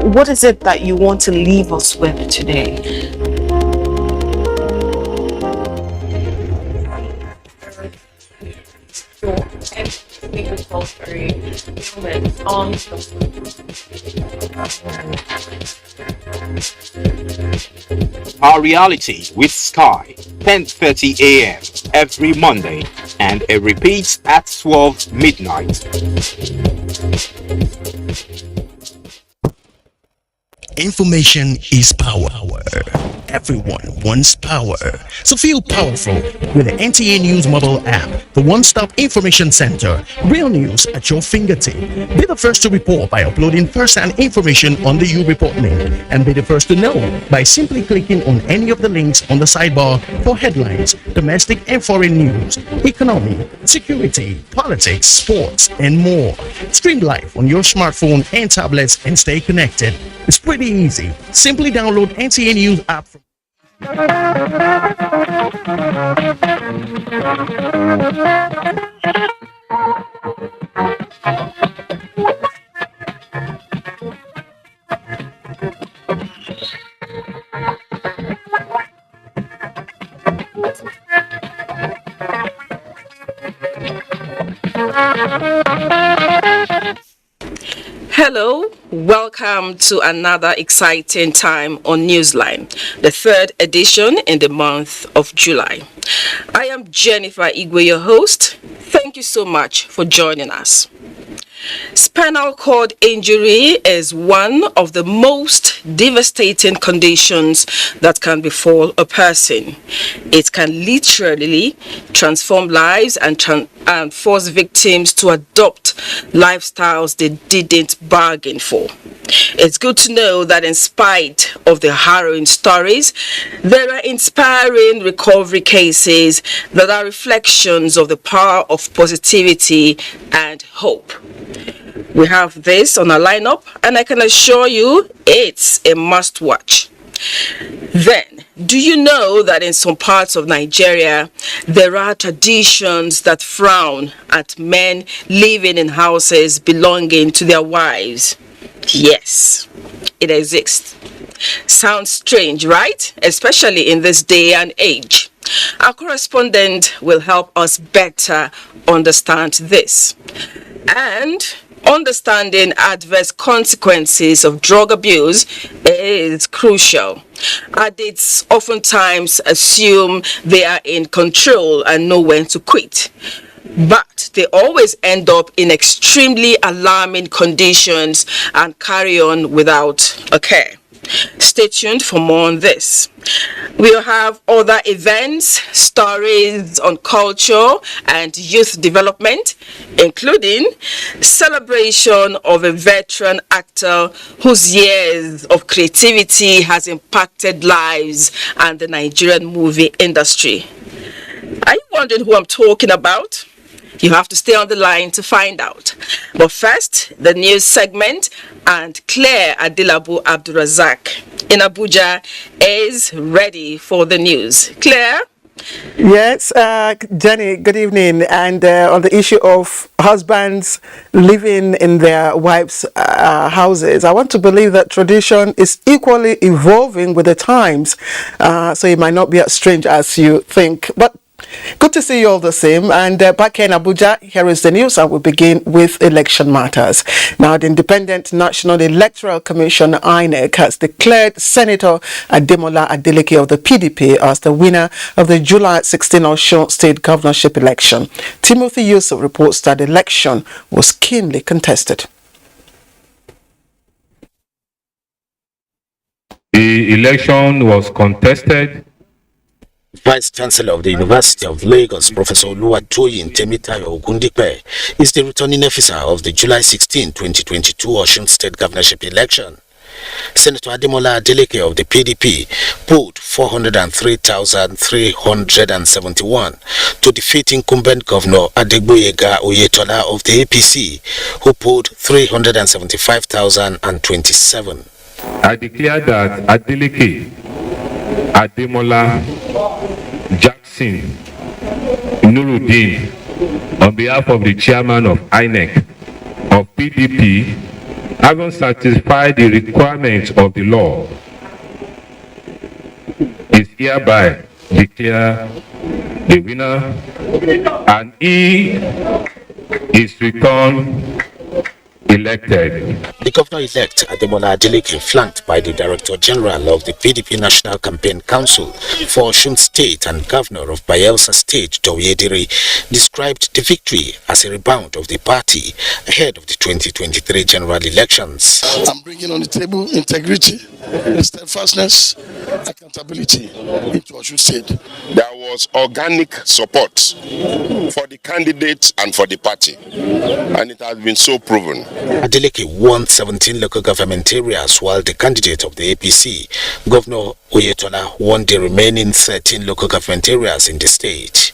what is it that you want to leave us with today? Our reality with Sky, 10:30 a.m. every Monday, and it repeats at 12 midnight. Information is power. Everyone wants power. So feel powerful with the NTA News mobile app, the one-stop information center. Real news at your fingertip. Be the first to report by uploading first-hand information on the U Report link, and be the first to know by simply clicking on any of the links on the sidebar for headlines, domestic and foreign news, economy, security, politics, sports, and more. Stream live on your smartphone and tablets and stay connected. It's pretty easy. Simply download NTA News app from Hello, welcome to another exciting time on Newsline, the third edition in the month of July. I am Jennifer Igwe, your host. Thank you so much for joining us. Spinal cord injury is one of the most devastating conditions that can befall a person. It can literally transform lives and force victims to adopt lifestyles they didn't bargain for. It's good to know that in spite of the harrowing stories, there are inspiring recovery cases that are reflections of the power of positivity and hope. We have this on our lineup, and I can assure you it's a must watch. Then, do you know that in some parts of Nigeria, there are traditions that frown at men living in houses belonging to their wives? Yes, it exists. Sounds strange, right? Especially in this day and age. Our correspondent will help us better understand this. And understanding adverse consequences of drug abuse is crucial. Addicts oftentimes assume they are in control and know when to quit, but they always end up in extremely alarming conditions and carry on without a care. Stay tuned for more on this. We'll have other events, stories on culture and youth development, including celebration of a veteran actor whose years of creativity has impacted lives and the Nigerian movie industry. Are you wondering who I'm talking about? You have to stay on the line to find out. But first, the news segment, and Claire Adilabu Abdurazak in Abuja is ready for the news. Claire? Yes, Jenny, good evening. And on the issue of husbands living in their wives' houses, I want to believe that tradition is equally evolving with the times. So it might not be as strange as you think. But good to see you all the same. And back here in Abuja, here is the news, and we'll begin with election matters. Now, the Independent National Electoral Commission, INEC, has declared Senator Ademola Adeleke of the PDP as the winner of the July 16 Osun State governorship election. Timothy Yusuf reports that the election was keenly contested. The election was contested. Vice Chancellor of the University of Lagos, Professor Olu Jacobs, is the returning officer of the July 16, 2022 Osun State governorship election. Senator Ademola Adeleke of the PDP polled 403,371 to defeat incumbent Governor Adegboyega Oyetola of the APC, who polled 375,027. I declare that Adeleke, Ademola, Jackson, Nuruddin, on behalf of the chairman of INEC, of PDP, having satisfied the requirements of the law, is hereby declared the winner, and he is returned elected. The governor-elect Ademola Adeleke, flanked by the Director General of the PDP National Campaign Council for Osun State and Governor of Bayelsa State, Doyediri, described the victory as a rebound of the party ahead of the 2023 general elections. I'm bringing on the table integrity, steadfastness, accountability into Osun State. There was organic support for the candidates and for the party, and it has been so proven. Adeleke won 17 local government areas, while the candidate of the APC, Governor Oyetola, won the remaining 13 local government areas in the state.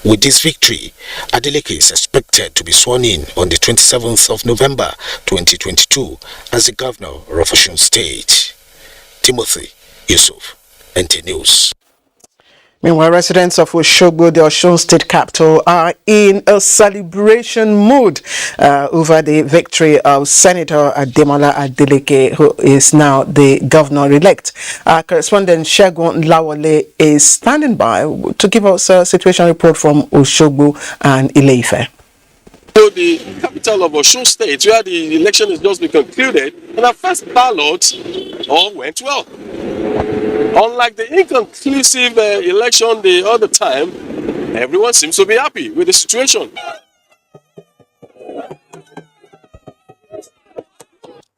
With this victory, Adeleke is expected to be sworn in on the 27th of November 2022 as the governor of Osun State. Timothy Yusuf, NT News. Meanwhile, residents of Osogbo, the Osun State capital, are in a celebration mood over the victory of Senator Ademola Adeleke, who is now the governor-elect. Our correspondent Shegun Lawole is standing by to give us a situation report from Osogbo and Ile-Ife. So the capital of Osun State, where the election has just been concluded, and our first ballot all went well. Unlike the inconclusive election the other time, everyone seems to be happy with the situation.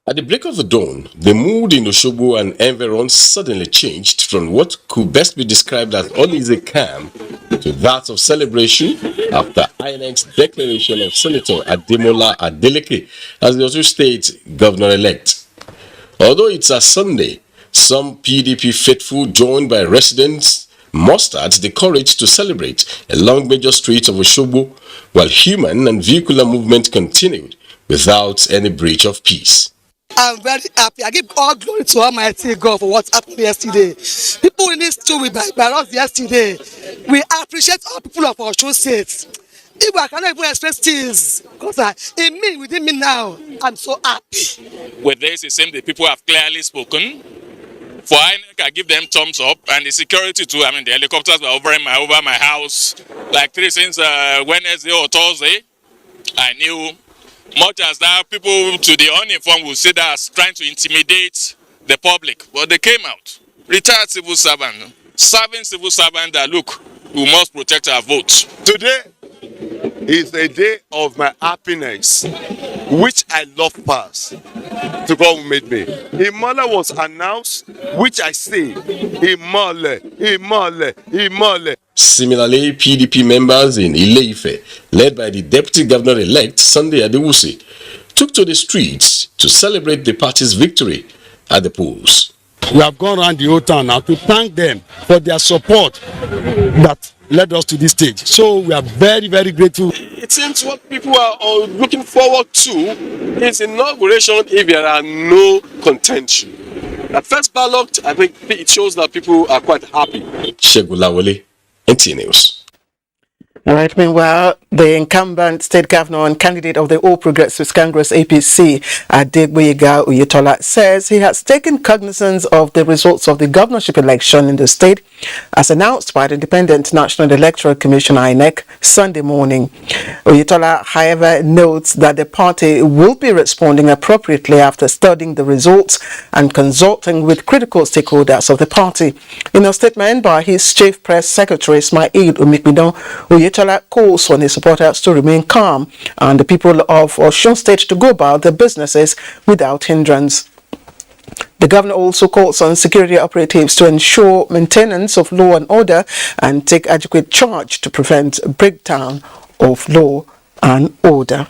At the break of the dawn, the mood in Osogbo and environ suddenly changed from what could best be described as uneasy calm to that of celebration after INEC's declaration of Senator Ademola Adeleke as the Osun State governor-elect. Although it's a Sunday, some PDP faithful joined by residents mustered the courage to celebrate along major streets of Osogbo, while human and vehicular movement continued without any breach of peace. I'm very happy. I give all glory to Almighty God for what happened yesterday. People in this too with by us yesterday. We appreciate all people of Osun State. If I cannot even express things, because within me now, I'm so happy. With this, it seems the people have clearly spoken. For INEC, I give them thumbs up, and the security too. I mean, the helicopters were over my house like since Wednesday or Thursday. I knew. Much as that, people to the uninformed will say that as trying to intimidate the public, but they came out. Retired civil servant, serving civil servant that look, we must protect our votes. Today is a day of my happiness, which I love past to God who made me. Imole was announced, which I say, Imole, Imole, Imole. Similarly, PDP members in Ile-Ife, led by the Deputy Governor-elect Sunday Adewusi, took to the streets to celebrate the party's victory at the polls. We have gone around the whole town now to thank them for their support that led us to this stage. So we are very, very grateful. It seems what people are all looking forward to is inauguration if there are no contention. At first ballot, I think it shows that people are quite happy. Shegun Lawole, NT News. All right, meanwhile, the incumbent state governor and candidate of the All Progressives Congress APC, Adegboyega Oyetola, says he has taken cognizance of the results of the governorship election in the state as announced by the Independent National Electoral Commission INEC Sunday morning. Oyetola, however, notes that the party will be responding appropriately after studying the results and consulting with critical stakeholders of the party. In a statement by his chief press secretary, Ismail Omikbidon, Oyetola calls on his supporters to remain calm and the people of Osun State to go about their businesses without hindrance. The governor also calls on security operatives to ensure maintenance of law and order and take adequate charge to prevent breakdown of law and order.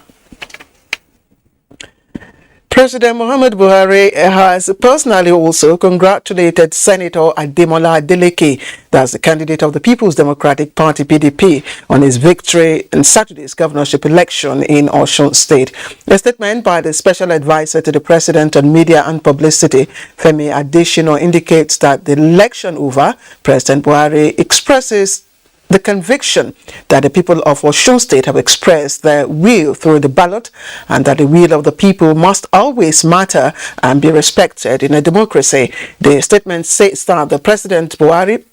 President Muhammadu Buhari has personally also congratulated Senator Ademola Adeleke, that's the candidate of the People's Democratic Party (PDP), on his victory in Saturday's governorship election in Osun State. A statement by the special advisor to the President on Media and Publicity, Femi Adesina, indicates that the election over, President Buhari expresses the conviction that the people of Osun State have expressed their will through the ballot, and that the will of the people must always matter and be respected in a democracy. The statement states that the President Buhari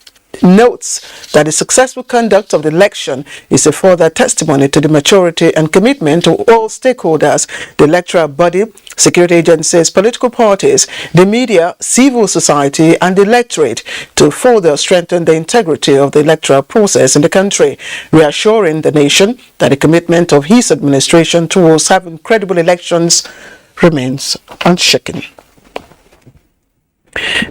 notes that the successful conduct of the election is a further testimony to the maturity and commitment of all stakeholders, the electoral body, security agencies, political parties, the media, civil society, and the electorate to further strengthen the integrity of the electoral process in the country, reassuring the nation that the commitment of his administration towards having credible elections remains unshaken.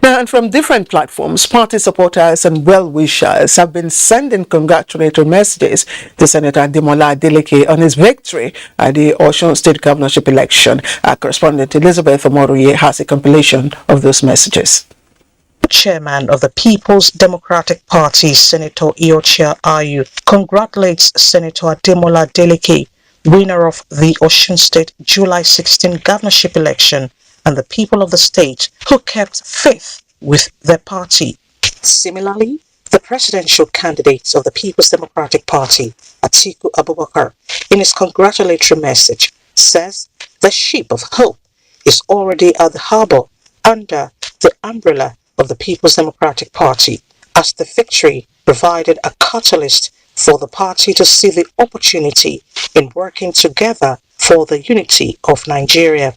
Now, and from different platforms, party supporters and well-wishers have been sending congratulatory messages to Senator Ademola Adeleke on his victory at the Osun State governorship election. Our correspondent Elizabeth Omoroye has a compilation of those messages. Chairman of the People's Democratic Party, Senator Iochia Ayu, congratulates Senator Ademola Adeleke, winner of the Osun State July 16 governorship election, and the people of the state who kept faith with their party. Similarly, the presidential candidate of the People's Democratic Party, Atiku Abubakar, in his congratulatory message, says the ship of hope is already at the harbor under the umbrella of the People's Democratic Party, as the victory provided a catalyst for the party to see the opportunity in working together for the unity of Nigeria.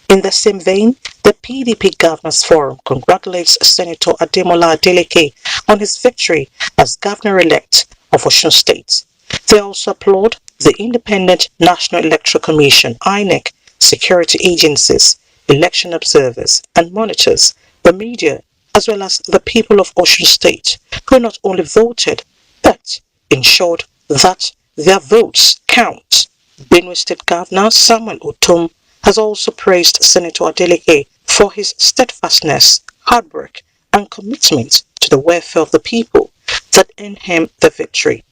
In the same vein, the PDP Governors Forum congratulates Senator Ademola Adeleke on his victory as Governor-elect of Osun State. They also applaud the Independent National Electoral Commission, INEC, security agencies, election observers and monitors, the media, as well as the people of Osun State, who not only voted, but ensured that their votes count. Benue State Governor Samuel Otom has also praised Senator Adeleke for his steadfastness, hard work, and commitment to the welfare of the people that earned him the victory.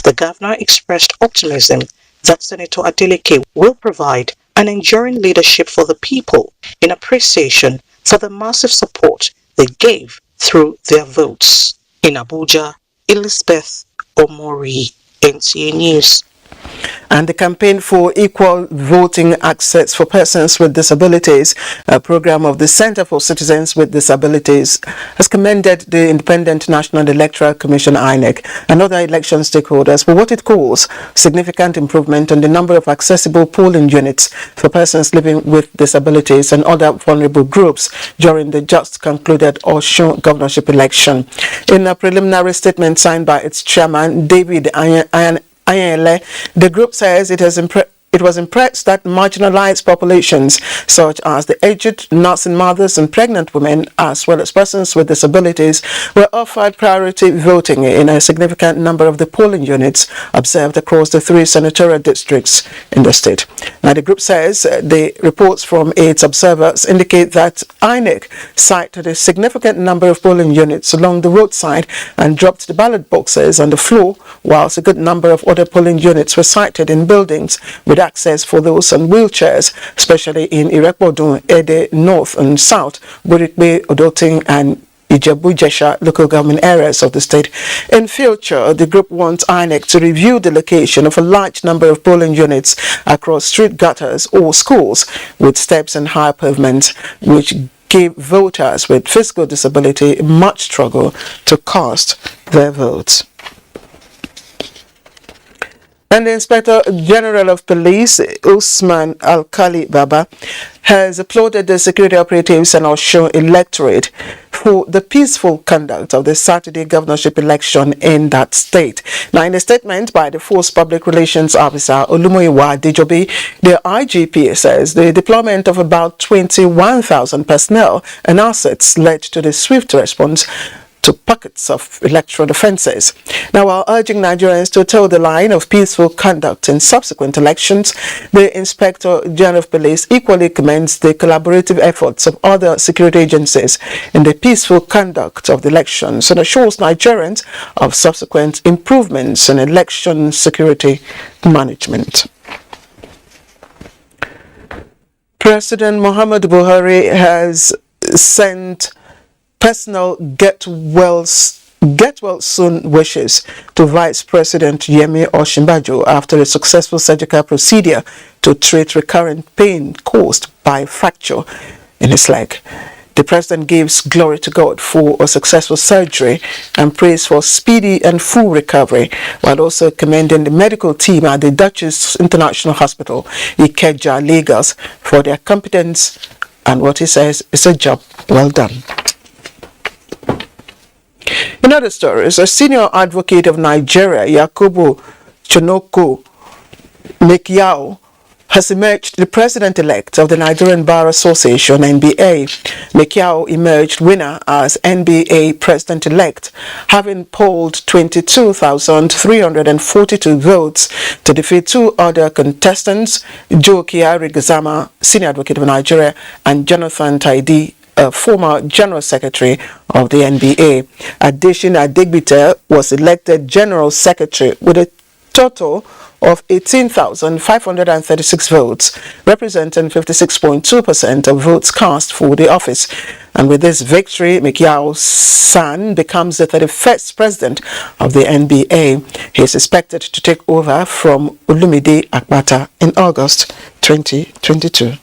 The governor expressed optimism that Senator Adeleke will provide an enduring leadership for the people in appreciation for the massive support they gave through their votes. In Abuja, Elizabeth Omori, NTA News. And the campaign for equal voting access for persons with disabilities, a program of the Center for Citizens with Disabilities, has commended the Independent National Electoral Commission INEC and other election stakeholders for what it calls significant improvement on the number of accessible polling units for persons living with disabilities and other vulnerable groups during the just concluded Osun governorship election. In a preliminary statement signed by its chairman, David Ayele, the group says it was impressed that marginalized populations such as the aged, nursing mothers and pregnant women, as well as persons with disabilities, were offered priority voting in a significant number of the polling units observed across the 3 senatorial districts in the state. Now, the group says the reports from its observers indicate that INEC cited a significant number of polling units along the roadside and dropped the ballot boxes on the floor, whilst a good number of other polling units were sited in buildings with access for those on wheelchairs, especially in Irekpodun, Ede North and South, Burikbe, Odoting and Ijebu-Jesha local government areas of the state. In future, the group wants INEC to review the location of a large number of polling units across street gutters or schools with steps and high pavements, which give voters with physical disability much struggle to cast their votes. And the Inspector General of Police, Usman Alkali Baba, has applauded the security operatives and Osun electorate for the peaceful conduct of the Saturday governorship election in that state. Now, in a statement by the Force Public Relations Officer Olumoyiwa Dijobi, the IGP says the deployment of about 21,000 personnel and assets led to the swift response to pockets of electoral offences. Now, while urging Nigerians to toe the line of peaceful conduct in subsequent elections, the Inspector General of Police equally commends the collaborative efforts of other security agencies in the peaceful conduct of the elections and assures Nigerians of subsequent improvements in election security management. President Muhammadu Buhari has sent personal get well Get well soon wishes to Vice President Yemi Osinbajo after a successful surgical procedure to treat recurrent pain caused by fracture in his leg. The president gives glory to God for a successful surgery and prays for speedy and full recovery, while also commending the medical team at the Duchess International Hospital, Ikeja, Lagos, for their competence and what he says is a job well done. In other stories, a senior advocate of Nigeria, Yakubu Chonoko Mekiao, has emerged the president-elect of the Nigerian Bar Association, NBA. Mekiao emerged winner as NBA president-elect, having polled 22,342 votes to defeat two other contestants, Joe Kiari-Gazama, senior advocate of Nigeria, and Jonathan Taidi, a former General Secretary of the NBA. Adesina Adegbite was elected General Secretary with a total of 18,536 votes, representing 56.2% of votes cast for the office. And with this victory, Mekiao's son becomes the 31st president of the NBA. He is expected to take over from Olumide Akpata in August 2022.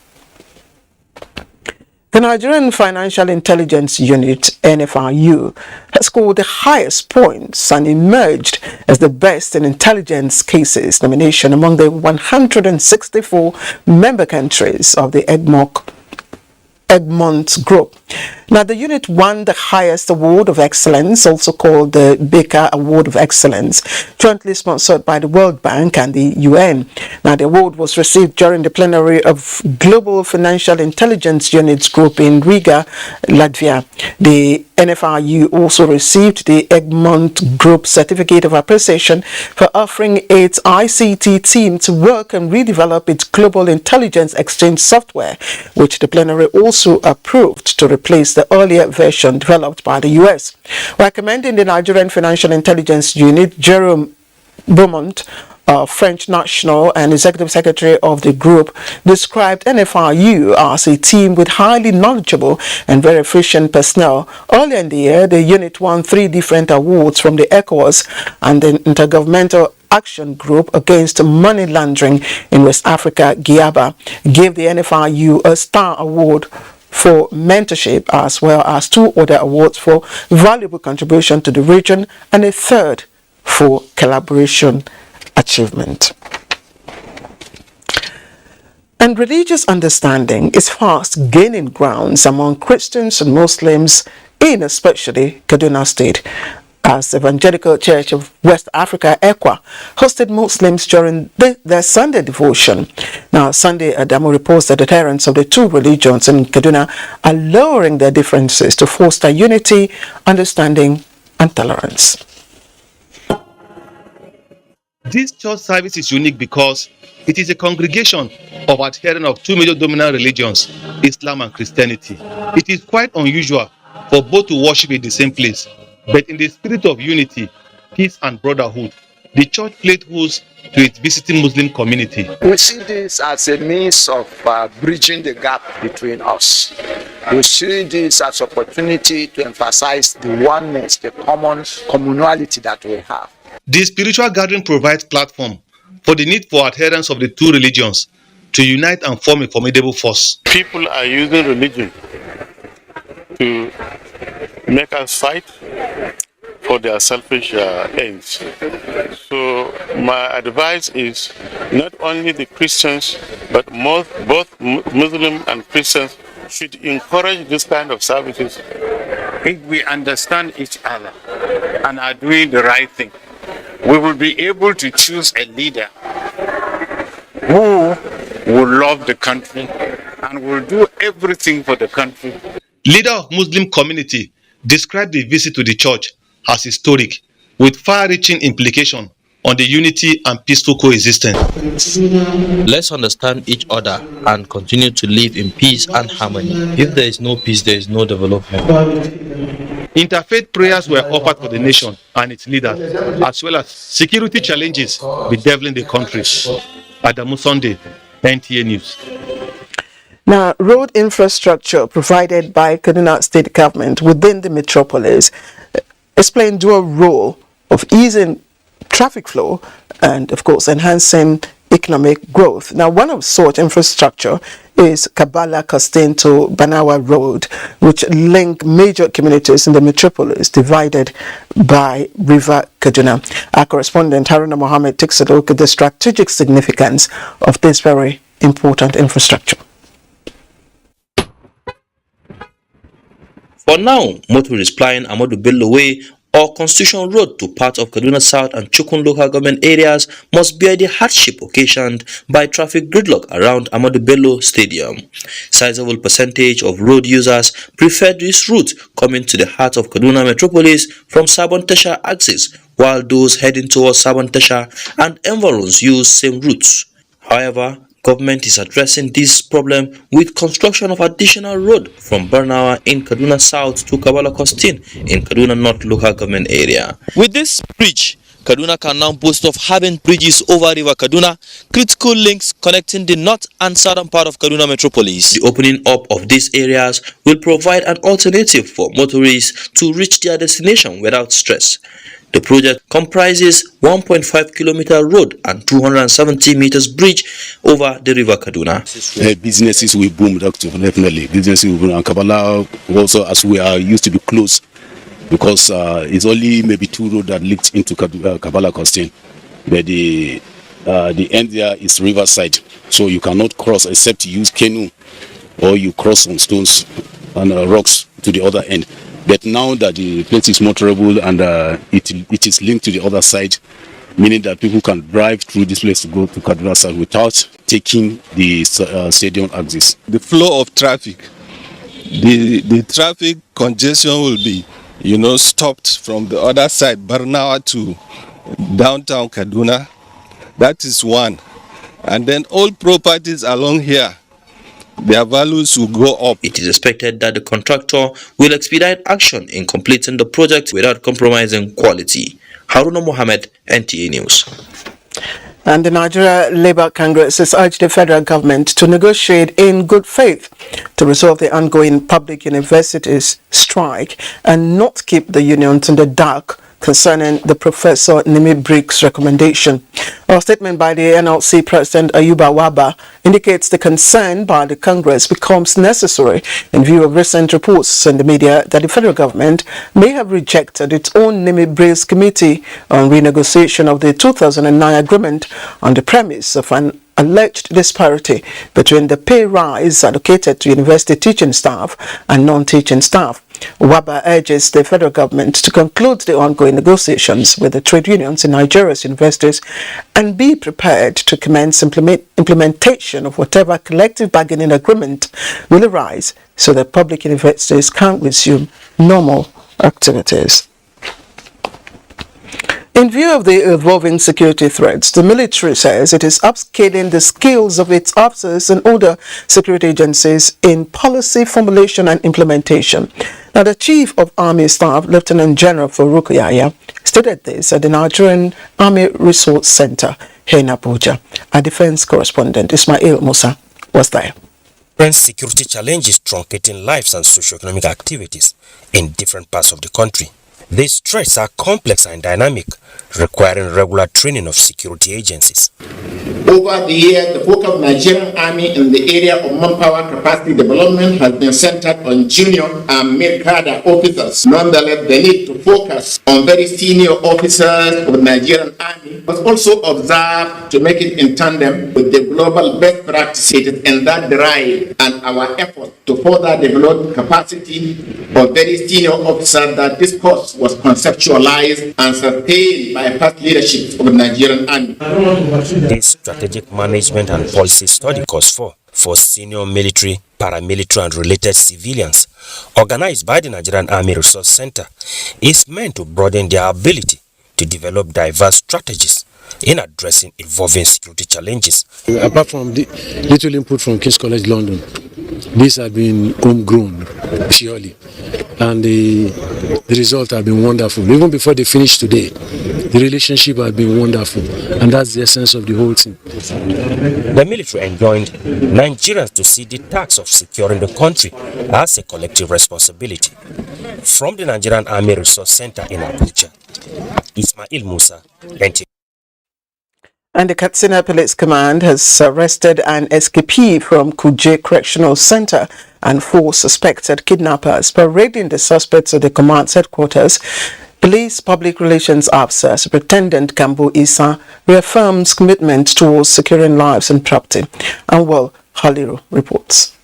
The Nigerian Financial Intelligence Unit, NFIU, has scored the highest points and emerged as the best in intelligence cases nomination among the 164 member countries of the Egmont Group. Now, the unit won the highest award of excellence, also called the Baker Award of Excellence, jointly sponsored by the World Bank and the UN. Now, the award was received during the plenary of Global Financial Intelligence Units Group in Riga, Latvia. The NFIU also received the Egmont Group Certificate of Appreciation for offering its ICT team to work and redevelop its global intelligence exchange software, which the plenary also approved to replace the earlier version developed by the US. While commending the Nigerian Financial Intelligence Unit, Jerome Beaumont, French national and executive secretary of the group, described NFIU as a team with highly knowledgeable and very efficient personnel. Earlier in the year, the unit won 3 different awards from the ECOWAS and the Intergovernmental Action Group Against Money Laundering in West Africa, GIABA, gave the NFIU a Star Award for mentorship, as well as 2 other awards for valuable contribution to the region and a 3rd for collaboration achievement. And religious understanding is fast gaining grounds among Christians and Muslims in especially Kaduna State, as Evangelical Church of West Africa, ECWA, hosted Muslims during their Sunday devotion. Now, Sunday Adamu reports that adherents of the 2 religions in Kaduna are lowering their differences to foster unity, understanding, and tolerance. This church service is unique because it is a congregation of adherents of 2 major dominant religions, Islam and Christianity. It is quite unusual for both to worship in the same place, but in the spirit of unity, peace, and brotherhood, the church played host to its visiting Muslim community. We see this as a means of bridging the gap between us. We see this as an opportunity to emphasize the oneness, the commonality that we have. The spiritual gathering provides platform for the need for adherents of the 2 religions to unite and form a formidable force. People are using religion to make us fight for their selfish ends. So my advice is not only the Christians, but both Muslim and Christians should encourage this kind of services. If we understand each other and are doing the right thing, we will be able to choose a leader who will love the country and will do everything for the country. Leader of Muslim community described the visit to the church as historic, with far-reaching implication on the unity and peaceful coexistence. Let's understand each other and continue to live in peace and harmony. If there is no peace, there is no development. Interfaith prayers were offered for the nation and its leaders, as well as security challenges bedeviling the country. Adamu Sunday, NTA News. Now, road infrastructure provided by Kaduna State government within the metropolis is playing dual role of easing traffic flow and, of course, enhancing economic growth. Now, one of such infrastructure is Kabala-Costain to Banawa Road, which link major communities in the metropolis divided by River Kaduna. Our correspondent Haruna Mohammed takes a look at the strategic significance of this very important infrastructure. For now, motorists plying Amadu Bello Way or Constitution Road to part of Kaduna South and Chukun local government areas must bear the hardship occasioned by traffic gridlock around Amadu Bello Stadium. Sizable percentage of road users prefer this route coming to the heart of Kaduna metropolis from Sabon Tesha axis, while those heading towards Sabon Tesha and environs use same routes. However, government is addressing this problem with construction of additional road from Barnawa in Kaduna South to Kabala-Costain in Kaduna North local government area. With this bridge, Kaduna can now boast of having bridges over River Kaduna, critical links connecting the north and southern part of Kaduna metropolis. The opening up of these areas will provide an alternative for motorists to reach their destination without stress. The project comprises 1.5 kilometer road and 270 meters bridge over the River Kaduna. Businesses will boom, definitely. Businesses will boom. And Kabala also, as we are used to be close, because it's only maybe 2 roads that leaked into Kabala-Costain. But the end there is riverside, so you cannot cross except you use canoe or you cross on stones and rocks to the other end. But now that the place is motorable and it is linked to the other side, meaning that people can drive through this place to go to Kaduna South without taking the stadium axis. The flow of traffic, the traffic congestion will be, stopped from the other side, Barnawa to downtown Kaduna. That is one. And then all properties along here, their values will go up. It is expected that the contractor will expedite action in completing the project without compromising quality. Haruna Mohammed, NTA News. And the Nigeria Labour Congress has urged the federal government to negotiate in good faith to resolve the ongoing public universities strike and not keep the unions in the dark concerning the Professor Nimi Briggs' recommendation. A statement by the NLC President Ayuba Waba indicates the concern by the Congress becomes necessary in view of recent reports in the media that the federal government may have rejected its own Nimi Briggs Committee on renegotiation of the 2009 agreement on the premise of an alleged disparity between the pay rise allocated to university teaching staff and non-teaching staff. Waba urges the federal government to conclude the ongoing negotiations with the trade unions in Nigeria's universities and be prepared to commence implementation of whatever collective bargaining agreement will arise so that public universities can resume normal activities. In view of the evolving security threats, the military says it is upscaling the skills of its officers and other security agencies in policy formulation and implementation. Now, the Chief of Army Staff, Lieutenant General Farouk Yahya, stated this at the Nigerian Army Resource Center here in Abuja. Our defense correspondent, Ismail Musa, was there. Security challenges truncating lives and socio-economic activities in different parts of the country. These threats are complex and dynamic, requiring regular training of security agencies. Over the years, the focus of Nigerian Army in the area of manpower capacity development has been centered on junior and mid-cadre officers. Nonetheless, the need to focus on very senior officers of the Nigerian Army was also observed to make it in tandem with the global best practices in that drive and our effort to further develop capacity of very senior officers. That this course was conceptualized and sustained by past leadership of the Nigerian Army. This strategic management and policy study course for senior military, paramilitary and related civilians, organized by the Nigerian Army Resource Center, is meant to broaden their ability to develop diverse strategies in addressing evolving security challenges. Apart from the little input from King's College London, these have been homegrown purely, and the results have been wonderful. Even before they finish today, the relationship has been wonderful, and that's the essence of the whole thing. The military enjoined Nigerians to see the task of securing the country as a collective responsibility. From the Nigerian Army Resource Center in Abuja, Ismail Musa, NTN. And the Katsina Police Command has arrested an escapee from Kuje Correctional Center and 4 suspected kidnappers. Parading the suspects at the command's headquarters, Police Public Relations Officer Superintendent Gambo Issa reaffirms commitment towards securing lives and property. Anwal Haliru reports.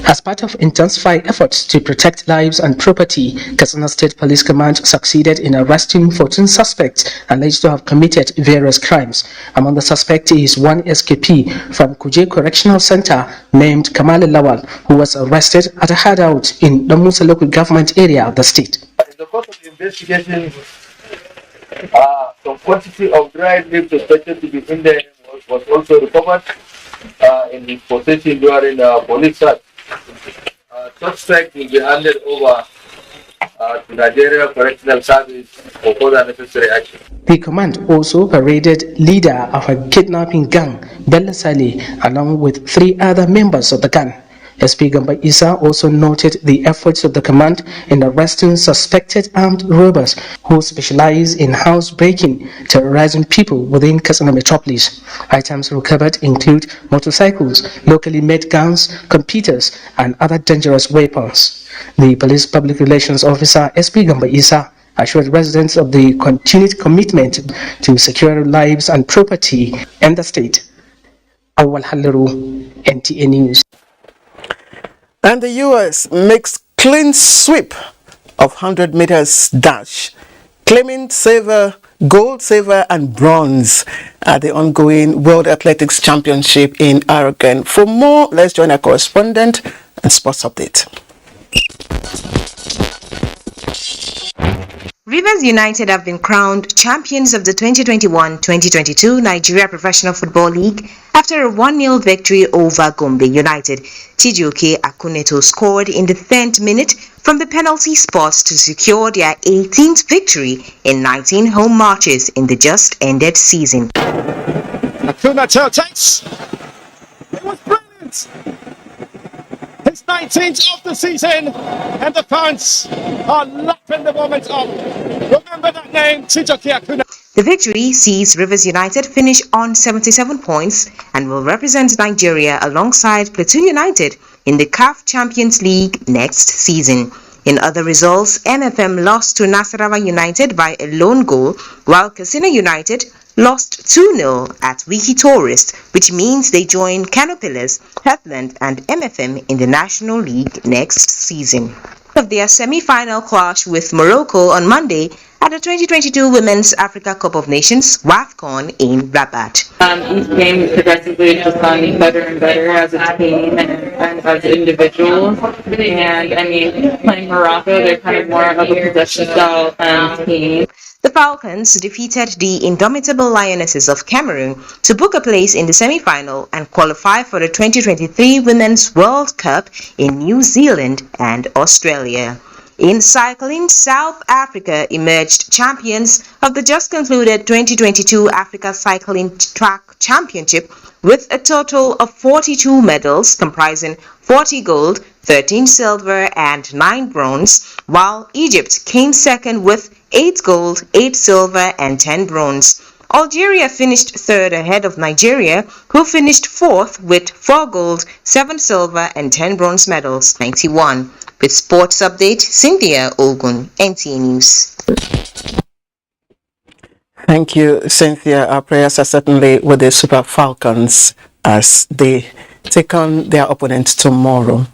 As part of intensified efforts to protect lives and property, Katsina State Police Command succeeded in arresting 14 suspects alleged to have committed various crimes. Among the suspects is one escapee from Kuje Correctional Center named Kamal Lawal, who was arrested at a hideout in the Musa local government area of the state. In the course of the investigation, some quantity of dried leaves suspected to be in there was also recovered in his possession during police search. Suspect will be handed over to Nigeria Correctional Service for further necessary action. The command also paraded leader of a kidnapping gang, Bello Saleh, along with 3 other members of the gang. SP Gamba Issa also noted the efforts of the command in arresting suspected armed robbers who specialize in housebreaking, terrorizing people within Katsina metropolis. Items recovered include motorcycles, locally made guns, computers, and other dangerous weapons. The Police Public Relations Officer SP Gamba Issa assured residents of the continued commitment to secure lives and property in the state. Awal Haliru, NTA News. And the U.S. makes clean sweep of 100 meters dash, claiming gold, silver, and bronze at the ongoing World Athletics Championship in Oregon. For more, let's join our correspondent and sports update. Rivers United have been crowned champions of the 2021-2022 Nigeria Professional Football League after a 1-0 victory over Gombe United. Chijioke Akuneto scored in the 10th minute from the penalty spot to secure their 18th victory in 19 home matches in the just-ended season. Akuneto takes. It was brilliant. His 19th of the season, and the fans are lapping the moment up. Remember that name, Chijioke Akuneto. The victory sees Rivers United finish on 77 points and will represent Nigeria alongside Platoon United in the CAF Champions League next season. In other results, MFM lost to Nasarawa United by a lone goal, while Katsina United lost 2-0 at Wiki Tourist, which means they join Canopilas, Heartland and MFM in the National League next season. Of their semi-final clash with Morocco on Monday at the 2022 Women's Africa Cup of Nations WAFCON in Rabat. Each game progressively just gotten better and better as a team and as individuals. And I mean, playing Morocco, they're kind of more of a possession style team. The Falcons defeated the indomitable Lionesses of Cameroon to book a place in the semi-final and qualify for the 2023 Women's World Cup in New Zealand and Australia. In cycling, South Africa emerged champions of the just concluded 2022 Africa Cycling Track Championship with a total of 42 medals comprising 40 gold, 13 silver and 9 bronze, while Egypt came second with 8 gold, 8 silver and 10 bronze. Algeria finished third ahead of Nigeria, who finished fourth with 4 gold, 7 silver and 10 bronze medals. 91. With sports update, Cynthia Ogun, NTA News. Thank you, Cynthia. Our prayers are certainly with the Super Falcons as they take on their opponent tomorrow.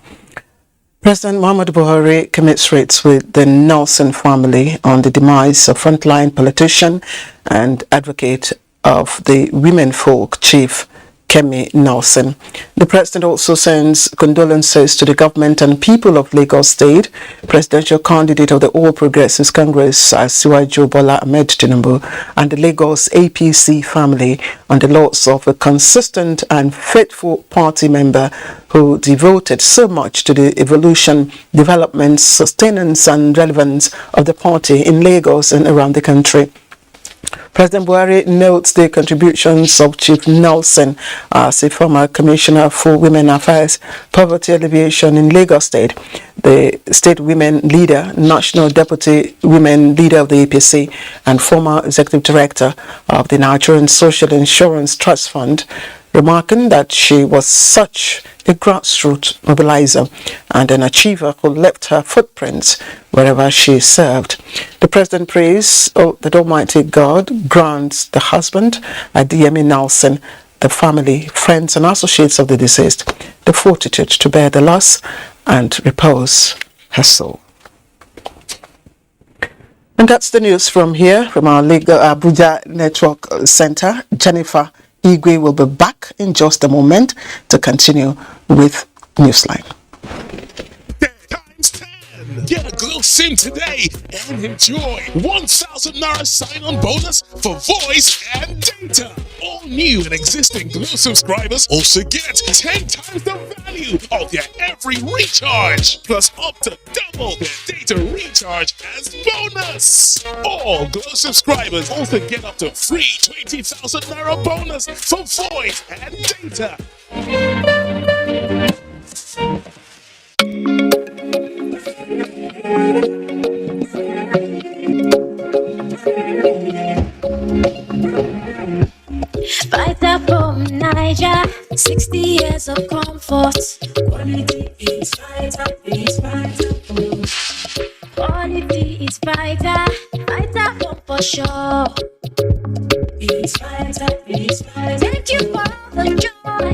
President Muhammadu Buhari commiserates with the Nelson family on the demise of frontline politician and advocate of the women folk, Chief Kemi Nelson. The president also sends condolences to the government and people of Lagos State. Presidential candidate of the All Progressives Congress, Asiwaju Bola Ahmed Tinubu, and the Lagos APC family on the loss of a consistent and faithful party member who devoted so much to the evolution, development, sustenance and relevance of the party in Lagos and around the country. President Buhari notes the contributions of Chief Nelson as a former Commissioner for Women Affairs, Poverty Alleviation in Lagos State, the State Women Leader, National Deputy Women Leader of the APC, and former Executive Director of the Nigerian Social Insurance Trust Fund, remarking that she was such a grassroots mobilizer and an achiever who left her footprints wherever she served. The President prays that Almighty God grants the husband, Adeyemi Nelson, the family, friends and associates of the deceased, the fortitude to bear the loss and repose her soul. And that's the news from here, from our legal Abuja Network Center. Jennifer Igwe will be back in just a moment to continue with Newsline. Get a Glow SIM today and enjoy 1,000 Naira sign-on bonus for voice and data. All new and existing Glow subscribers also get 10 times the value of their every recharge, plus up to double their data recharge as bonus. All Glow subscribers also get up to free 20,000 Naira bonus for voice and data. Fighter from Niger, 60 years of comfort. Quality is fighter, quality is fighter, fighter from for sure. It's fighter, thank you for the joy,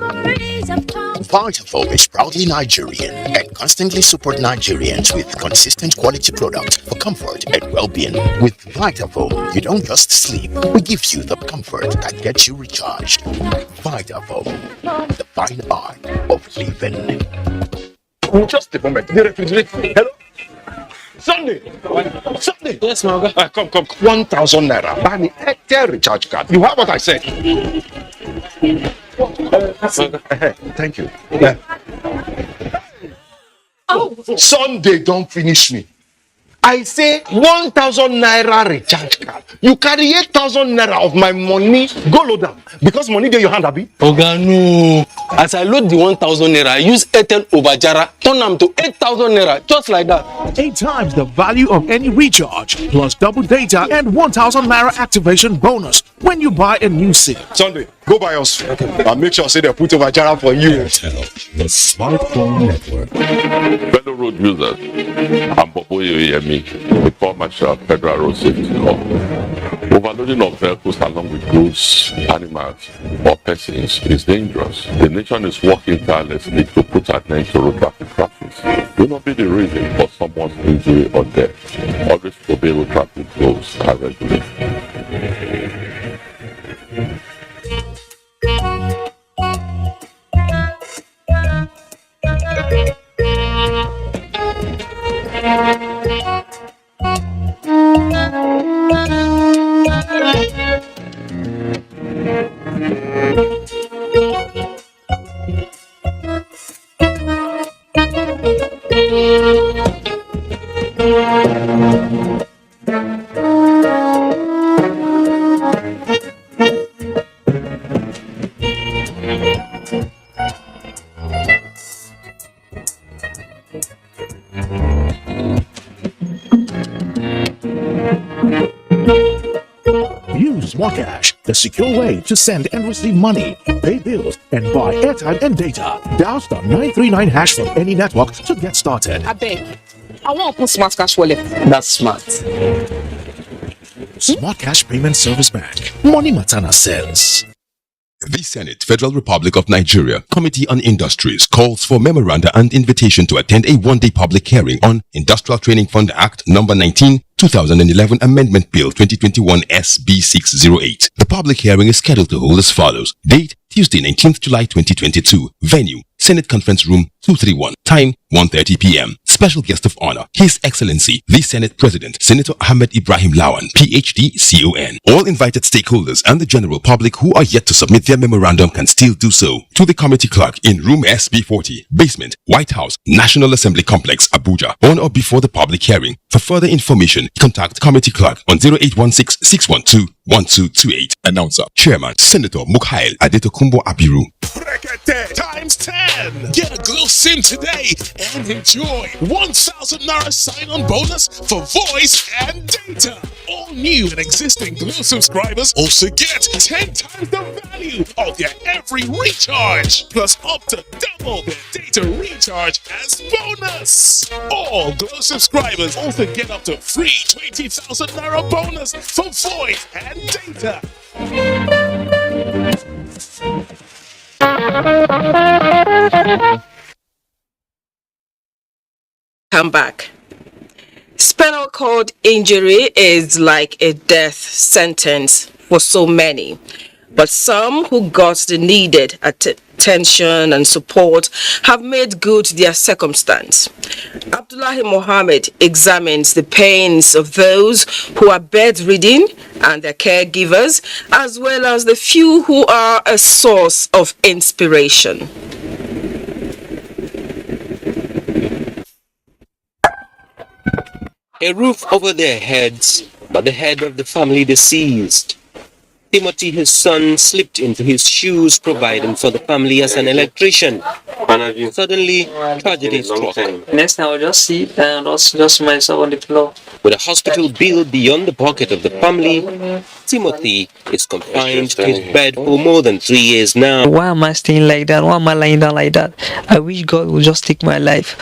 memories of comfort. Vitafoam is proudly Nigerian and constantly support Nigerians with consistent quality product for comfort and well-being. With Vitafoam, you don't just sleep, we give you the comfort that gets you recharged. Vitafoam, the fine art of living. Just a moment, the refrigerator. Hello? Sunday! Yes, Marga. Come. 1,000 Naira. Buy me a recharge card. You have what I said. Thank you. Yeah. Oh. Sunday, don't finish me. I say 1,000 Naira recharge card. You carry 8,000 Naira of my money, go load them. Because money there your hand, Abi. Oga, no. As I load the 1,000 Naira, I use Airtel Obajara, turn them to 8,000 Naira, just like that. 8 times the value of any recharge, plus double data and 1,000 Naira activation bonus when you buy a new SIM. Sunday, go buy us. And make sure say they put Obajara for you. Airtel, the smartphone network. Fellow road users, I'm Boboyo Yemi, the former Federal Road Safety Law. Overloading of vehicles along with goods, animals, or persons is dangerous. The nation is working tirelessly to put an end to road traffic crashes. Do not be the reason for someone's injury or death. Always obey road traffic laws and regulations. Smart Cash, the secure way to send and receive money, pay bills, and buy airtime and data. Dial star 939 hash from any network to get started. I beg. I want to put Smart Cash wallet. That's smart. Smart Cash Payment Service Bank. Money Matana sense. The Senate, Federal Republic of Nigeria, Committee on Industries calls for memoranda and invitation to attend a one-day public hearing on Industrial Training Fund Act No. 19, 2011 Amendment Bill 2021 SB 608. The public hearing is scheduled to hold as follows. Date, Tuesday 19th July 2022. Venue, Senate Conference Room 231. Time, 1:30 p.m. special guest of honor, His Excellency, the Senate President, Senator Ahmed Ibrahim Lawan, PhD, CON. All invited stakeholders and the general public who are yet to submit their memorandum can still do so to the committee clerk in room SB40, basement, White House, National Assembly Complex, Abuja, on or before the public hearing. For further information, contact committee clerk on 0816-612-1228. Announcer, Chairman, Senator Mukhail Adetokumbo Abiru. Reconnect times 10. Get a Glow SIM today and enjoy 1,000 Naira sign-on bonus for voice and data. All new and existing Glow subscribers also get 10 times the value of their every recharge, plus up to double their data recharge as bonus. All Glow subscribers also get up to free 20,000 Naira bonus for voice and data. Come back. Spinal cord injury is like a death sentence for so many, but some who got the needed attention and support have made good their circumstance. Abdullahi Mohammed examines the pains of those who are bedridden and their caregivers, as well as the few who are a source of inspiration. A roof over their heads, but the head of the family deceased. Timothy, his son, slipped into his shoes, providing for the family as an electrician. Suddenly, tragedy struck. Next time, I'll just sit and just myself on the floor. With a hospital bill beyond the pocket of the family, Timothy is confined to his bed for more than 3 years now. Why am I staying like that? Why am I lying down like that? I wish God would just take my life.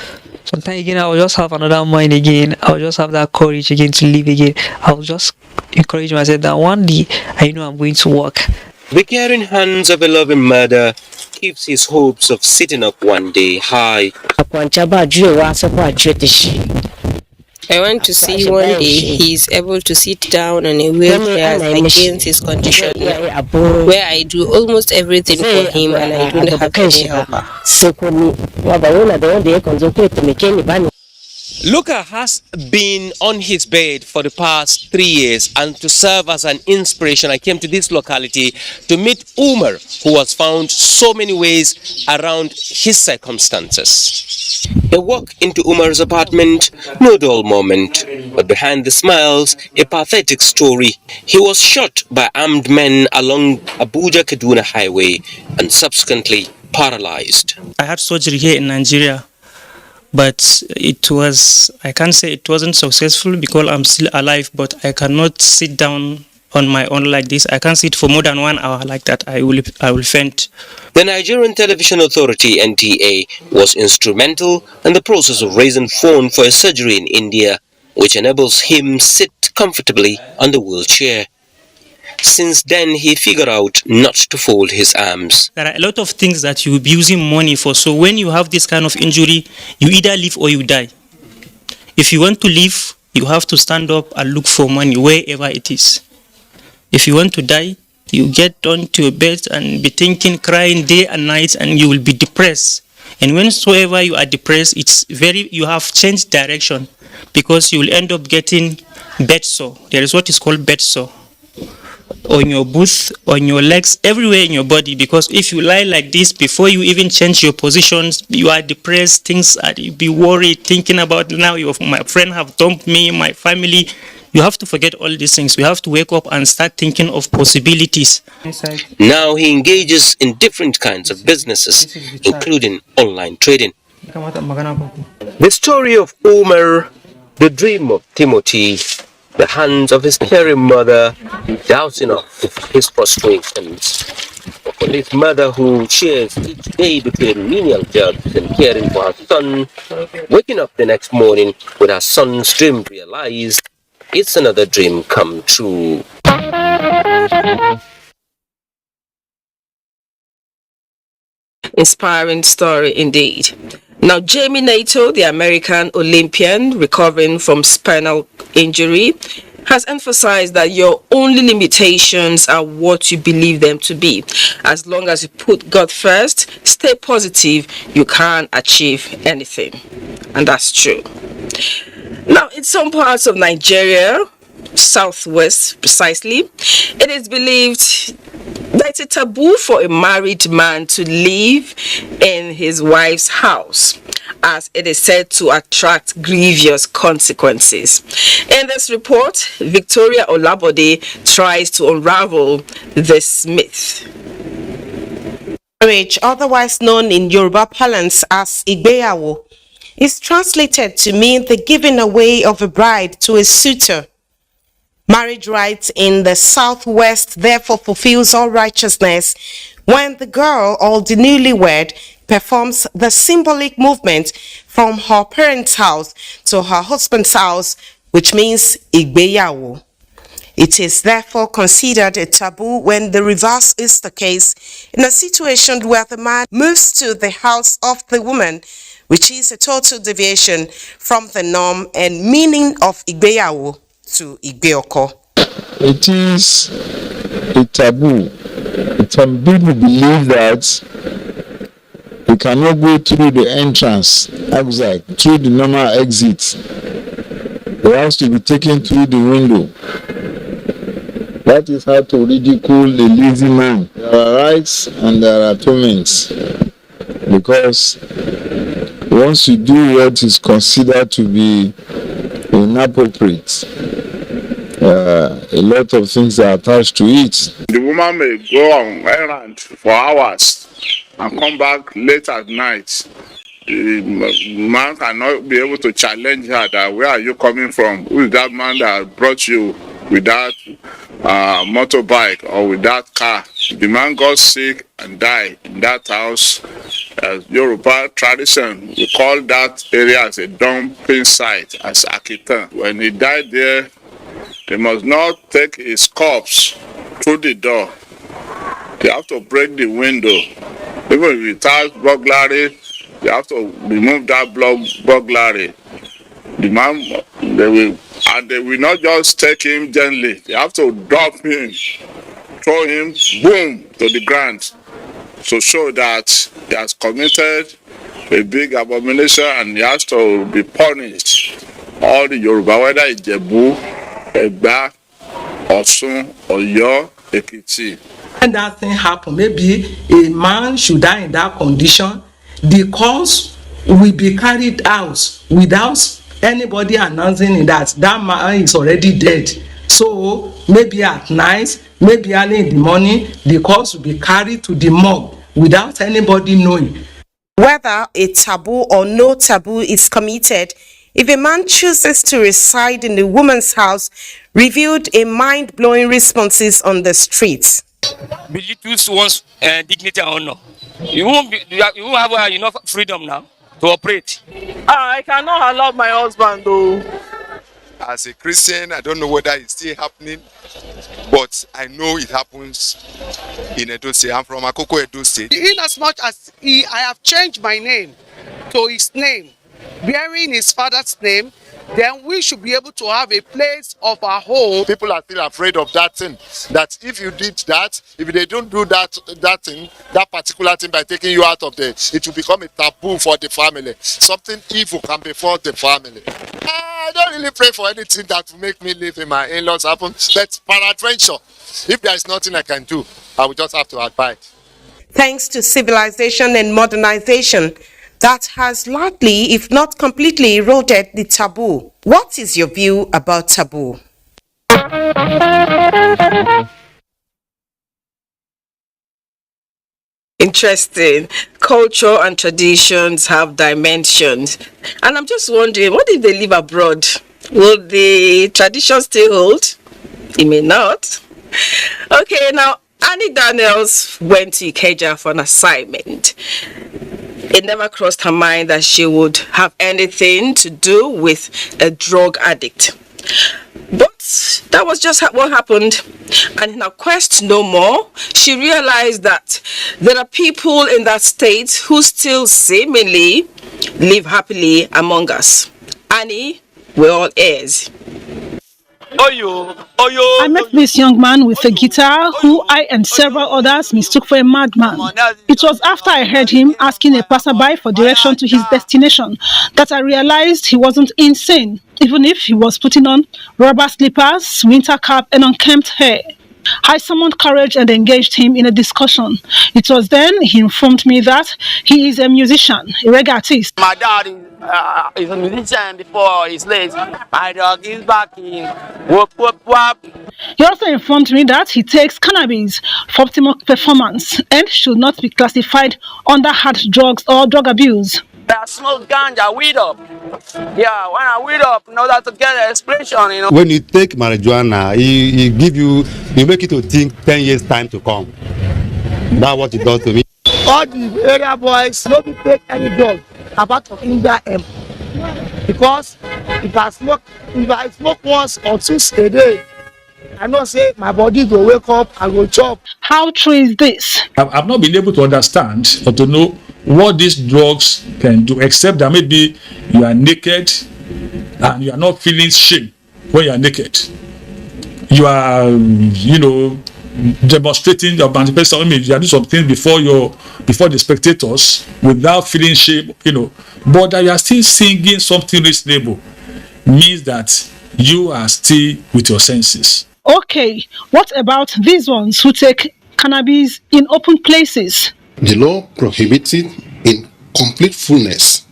Sometimes again, I will just have another mind again. I will just have that courage again to live again. I will just encourage myself that one day I know I'm going to work. The caring hands of a loving mother keeps his hopes of sitting up one day high. I want to see one day he is able to sit down on a wheelchair against his condition, where I do almost everything for him and I don't have any helper. Luca has been on his bed for the past 3 years, and to serve as an inspiration, I came to this locality to meet Umar, who was found so many ways around his circumstances. A walk into Umar's apartment, no dull moment, but behind the smiles, a pathetic story. He was shot by armed men along Abuja-Kaduna highway and subsequently paralyzed. I had surgery here in Nigeria, but I can't say it wasn't successful because I'm still alive, but I cannot sit down on my own like this. I can't sit for more than 1 hour like that. I will faint. The Nigerian Television Authority, NTA, was instrumental in the process of raising funds for a surgery in India, which enables him sit comfortably on the wheelchair. Since then, he figured out not to fold his arms. There are a lot of things that you will be using money for. So when you have this kind of injury, you either live or you die. If you want to live, you have to stand up and look for money wherever it is. If you want to die, you get onto your bed and be thinking, crying day and night, and you will be depressed. And whensoever you are depressed, you have changed direction, because you will end up getting bed sore. There is what is called bed sore on your booth, on your legs, everywhere in your body, because if you lie like this, before you even change your positions, you are depressed, you be worried, thinking about now my friend have dumped me, my family. You have to forget all these things. You have to wake up and start thinking of possibilities. Now he engages in different kinds of businesses, including online trading. The story of Umar, the dream of Timothy, the hands of his caring mother, dousing up his frustrations. For this mother who shares each day between menial jobs and caring for her son, waking up the next morning with her son's dream realized, it's another dream come true. Inspiring story indeed. Now, Jamie Nato, the American Olympian recovering from spinal injury, has emphasized that your only limitations are what you believe them to be. As long as you put God first, stay positive, you can achieve anything. and that's true. Now, in some parts of Nigeria, southwest precisely, it is believed that it's a taboo for a married man to live in his wife's house, as it is said to attract grievous consequences. In this report, Victoria Olabode tries to unravel this myth. Marriage, otherwise known in Yoruba parlance as Igbeyawo, is translated to mean the giving away of a bride to a suitor. Marriage rites in the southwest therefore fulfills all righteousness when the girl or the newlywed performs the symbolic movement from her parents' house to her husband's house, which means Igbeyawo. It is therefore considered a taboo when the reverse is the case, in a situation where the man moves to the house of the woman, which is a total deviation from the norm and meaning of Igbeyawo to Igbeoko. It is a taboo. Some people believe that you cannot go through the entrance, exit, through the normal exit. It has to be taken through the window. That is how to ridicule the lazy man. There are rights and there are atonements. Because once you do what is considered to be inappropriate, a lot of things are attached to it. The woman may go on errand for hours and come back late at night. The man cannot be able to challenge her that where are you coming from? Who is that man that brought you with that motorbike or with that car? The man got sick and died in that house. As Yoruba tradition, we call that area as a dumping site, as Akitan. When he died there, they must not take his corpse through the door. They have to break the window. Even without burglary, they have to remove that burglary. The man, they will not just take him gently. They have to drop him, throw him, boom, to the ground, to show that he has committed a big abomination and he has to be punished. All the Yoruba, whether it's Jebu, Egba, Osun, Oyo, Ekiti. When that thing happen, maybe a man should die in that condition, the cause will be carried out without anybody announcing that man is already dead. So maybe at night, maybe early in the morning, the cause will be carried to the morgue without anybody knowing. Whether a taboo or no taboo is committed, if a man chooses to reside in a woman's house, revealed a mind-blowing responses on the streets. Belittles one's dignity and honor. You won't have enough freedom now to operate. I cannot allow my husband though. As a Christian, I don't know whether it's still happening, but I know it happens in Edo State. I'm from Akoko, Edo State. In as much as I have changed my name to his name, bearing his father's name, then we should be able to have a place of our home. People are still afraid of that thing. That if you did that, if they don't do that thing, that particular thing by taking you out of there, it will become a taboo for the family. Something evil can befall the family. I don't really pray for anything that will make me live in my in-laws happen. But peradventure, if there is nothing I can do, I will just have to abide. Thanks to civilization and modernization, that has largely, if not completely, eroded the taboo. What is your view about taboo? Interesting. Culture and traditions have dimensions. And I'm just wondering, what if they live abroad? Will the traditions still hold? It may not. Okay, now, Annie Daniels went to Ikeja for an assignment. It never crossed her mind that she would have anything to do with a drug addict. But that was just what happened. And in her quest to know more, she realized that there are people in that state who still seemingly live happily among us. Annie, we're all ears. I met this young man with a guitar who I and several others mistook for a madman. It was after I heard him asking a passerby for direction to his destination that I realized he wasn't insane, even if he was putting on rubber slippers, winter cap, and unkempt hair. I summoned courage and engaged him in a discussion. It was then he informed me that he is a musician, a reggae artist. My dad is a musician before he's late. My dog is back in. Whoop, whoop, whoop. He also informed me that he takes cannabis for optimal performance and should not be classified under hard drugs or drug abuse. I smoke ganja, weed up. Yeah, when I weed up, in order to get an expression, you know. When you take marijuana, he give you make you to think 10 years time to come. That's what it does to me. All the area boys no be take any drug apart from India hemp, because if I smoke once or twice a day, I know say my body go wake up and go chop. How true is this? I've not been able to understand or to know what these drugs can do, except that maybe you are naked and you are not feeling shame when you are naked. You are, demonstrating your manifestation. I mean, you are doing something before the spectators without feeling shame, But that you are still singing something reasonable means that you are still with your senses. Okay, what about these ones who take cannabis in open places? The law prohibits it in complete fullness.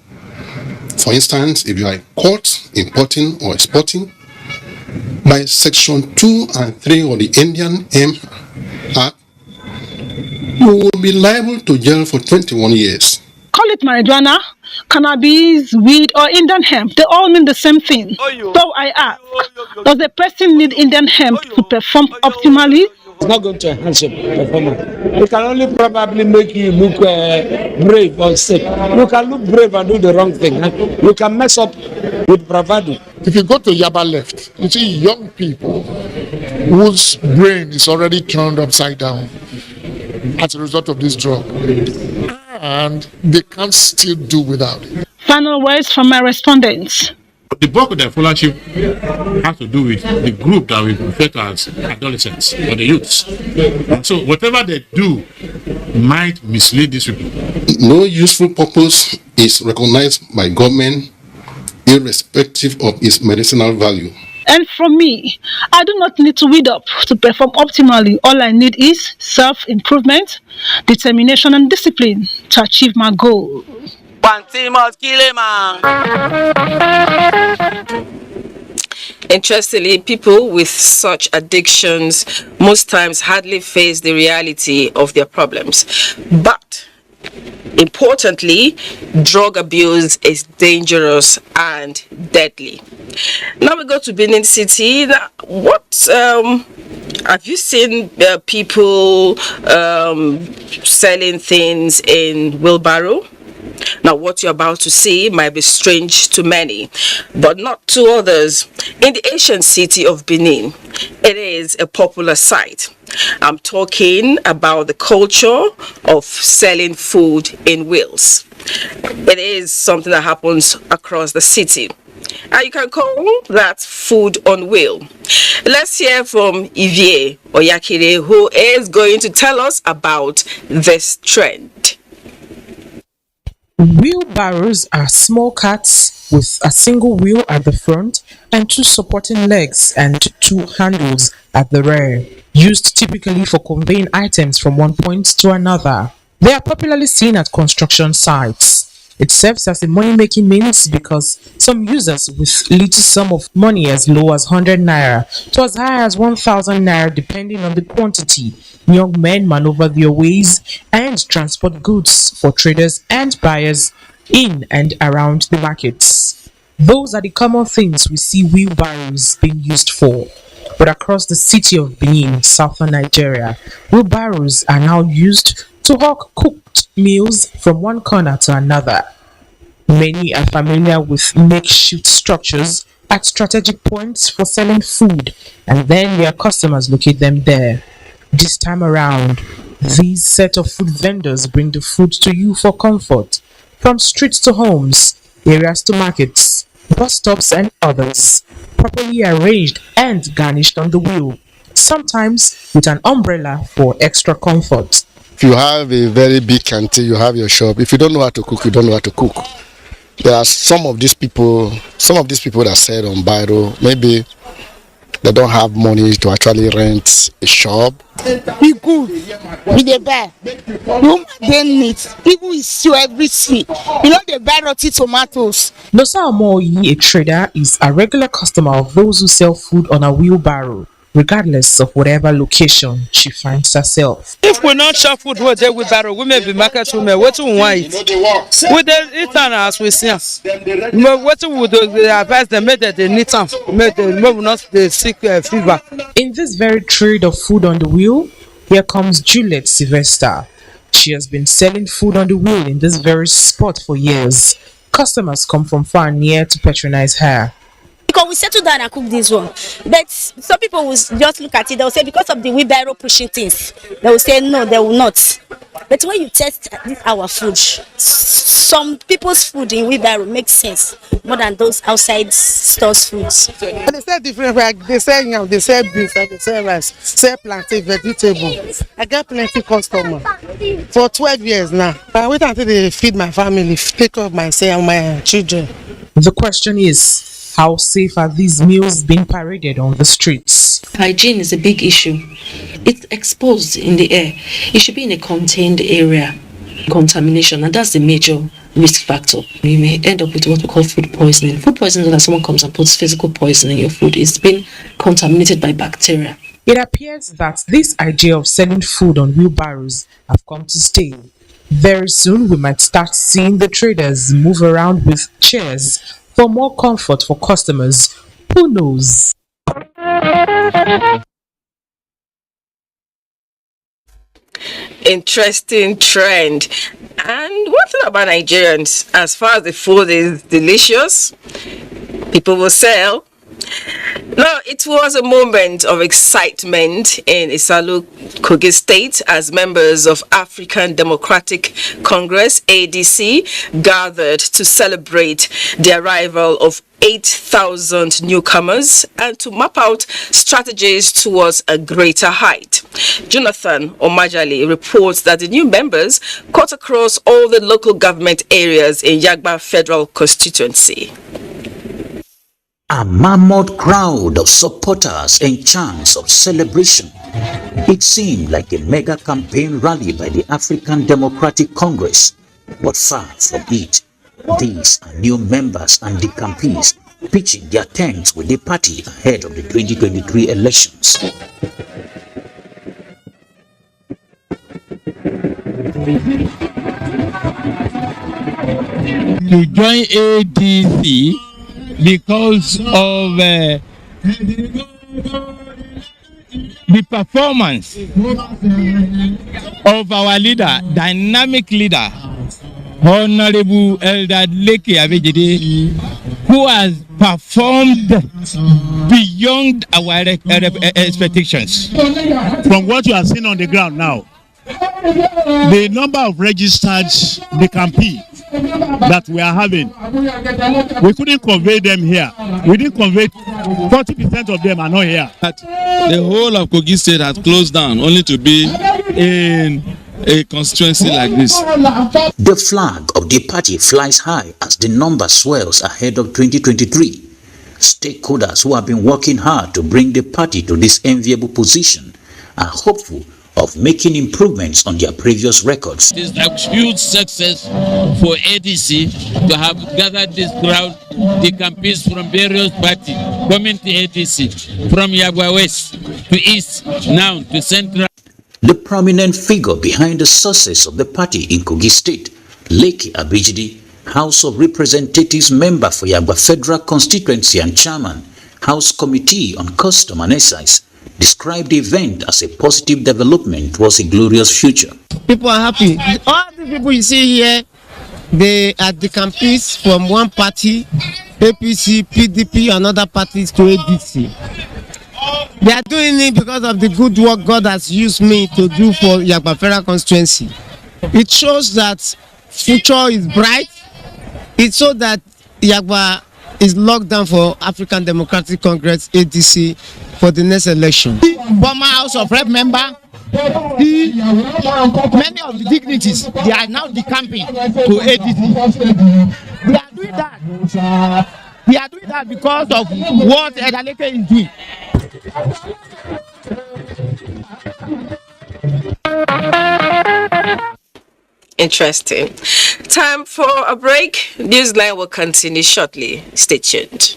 For instance, if you are caught importing or exporting, by Section 2 and 3 of the Indian Hemp Act, you will be liable to jail for 21 years. Call it marijuana, cannabis, weed, or Indian hemp. They all mean the same thing. So I ask, does the person need Indian hemp to perform optimally? It's not going to enhance your performance. It can only probably make you look brave or sick. You can look brave and do the wrong thing. You can mess up with bravado. If you go to Yaba left, you see young people whose brain is already turned upside down as a result of this drug, and they can't still do without it. Final words from my respondents. The bulk of their followership has to do with the group that we refer to as adolescents or the youths. And so whatever they do might mislead these people. No useful purpose is recognized by government irrespective of its medicinal value. And from me, I do not need to weed up to perform optimally. All I need is self-improvement, determination, and discipline to achieve my goal. Interestingly, people with such addictions most times hardly face the reality of their problems. But importantly, drug abuse is dangerous and deadly. Now we go to Benin City. What have you seen people selling things in wheelbarrow? Now, what you're about to see might be strange to many, but not to others. In the ancient city of Benin, it is a popular sight. I'm talking about the culture of selling food in wheels. It is something that happens across the city. And you can call that food on wheel. Let's hear from Ivie Oyakire, who is going to tell us about this trend. Wheelbarrows are small carts with a single wheel at the front and two supporting legs and two handles at the rear, used typically for conveying items from one point to another. They are popularly seen at construction sites. It serves as a money-making means because some users with little sum of money as low as 100 naira to as high as 1,000 naira depending on the quantity, young men maneuver their ways and transport goods for traders and buyers in and around the markets. Those are the common things we see wheelbarrows being used for. But across the city of Benin, southern Nigeria, wheelbarrows are now used to hawk cooked meals from one corner to another. Many are familiar with makeshift structures at strategic points for selling food, and then their customers locate them there. This time around, these set of food vendors bring the food to you for comfort, from streets to homes, areas to markets, bus stops and others. properly arranged and garnished on the wheel, sometimes with an umbrella for extra comfort. If you have a very big canteen, you have your shop. If you don't know how to cook, you don't know how to cook. There are some of these people that sell on Biro, maybe they don't have money to actually rent a shop. Be good with the buy. You don't need even is you everything. You know they buy rotty tomatoes. Nosa Omoyi, a trader, is a regular customer of those who sell food on a wheelbarrow, regardless of whatever location she finds herself. If we not shop food where they wheelbarrow, we may be market women. What do we want? We dey eat as we see. What we do advise them make that they need some, make they not the sick fever. In this very trade of food on the wheel, here comes Juliet Sylvester. She has been selling food on the wheel in this very spot for years. Customers come from far and near to patronize her. Because we settle down and cook this one, but some people will just look at it. They will say because of the wheelbarrow pushing things, they will say no, they will not. But when you test our food, some people's food in wheelbarrow makes sense more than those outside stores foods. They sell different, like they sell yam, they sell beef, they sell rice, sell plantain, vegetable. I get plenty customers for 12 years now. I wait until they feed my family, take care of myself and my children. The question is, how safe are these meals being paraded on the streets? Hygiene is a big issue. It's exposed in the air. It should be in a contained area. Contamination, and that's the major risk factor. You may end up with what we call food poisoning. Food poisoning is that someone comes and puts physical poison in your food. It's been contaminated by bacteria. It appears that this idea of selling food on wheelbarrows have come to stay. Very soon we might start seeing the traders move around with chairs for more comfort for customers. Who knows? Interesting trend. And one thing about Nigerians, as far as the food is delicious, people will sell. Now, it was a moment of excitement in Isalu, Kogi State, as members of African Democratic Congress, ADC, gathered to celebrate the arrival of 8,000 newcomers and to map out strategies towards a greater height. Jonathan Omajali reports that the new members cut across all the local government areas in Yagba Federal Constituency. A mammoth crowd of supporters and chants of celebration. It seemed like a mega campaign rally by the African Democratic Congress, but far from it. These are new members and the campees pitching their tents with the party ahead of the 2023 elections. To join ADC because of the performance of our leader, dynamic leader, Honorable Elder Leke Abejide, who has performed beyond our expectations. From what you are seeing on the ground now, the number of registered the campaign that we are having, we couldn't convey them here. We didn't convey 40% of them are not here. The whole of Kogi State has closed down only to be in a constituency like this. The flag of the party flies high as the number swells ahead of 2023. Stakeholders who have been working hard to bring the party to this enviable position are hopeful of making improvements on their previous records. It is a huge success for ADC to have gathered this crowd, the campaigns from various parties coming to ADC, from Yagwa West to East, now to Central. The prominent figure behind the success of the party in Kogi State, Leke Abejide, House of Representatives member for Yagwa Federal Constituency and Chairman, House Committee on Custom and Excise, described the event as a positive development towards a glorious future. People are happy. All the people you see here, they are the campaigns from one party, APC, PDP, and other parties to ADC. They are doing it because of the good work God has used me to do for Yagba Federal Constituency. It shows that future is bright. It shows that Yagba is locked down for African Democratic Congress ADC for the next election. Former House of Rep member, many of the dignities, they are now decamping to ADC. They are doing that. They are doing that because of what Edaleke is doing. Interesting. Time for a break. Newsline will continue shortly. Stay tuned.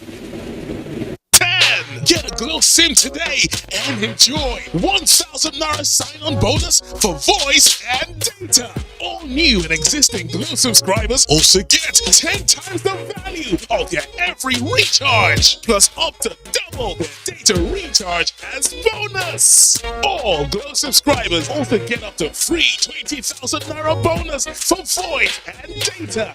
Get a Glow SIM today and enjoy 1,000 Naira sign-on bonus for voice and data. All new and existing Glow subscribers also get 10 times the value of their every recharge, plus up to double their data recharge as bonus. All Glow subscribers also get up to free 20,000 Naira bonus for voice and data.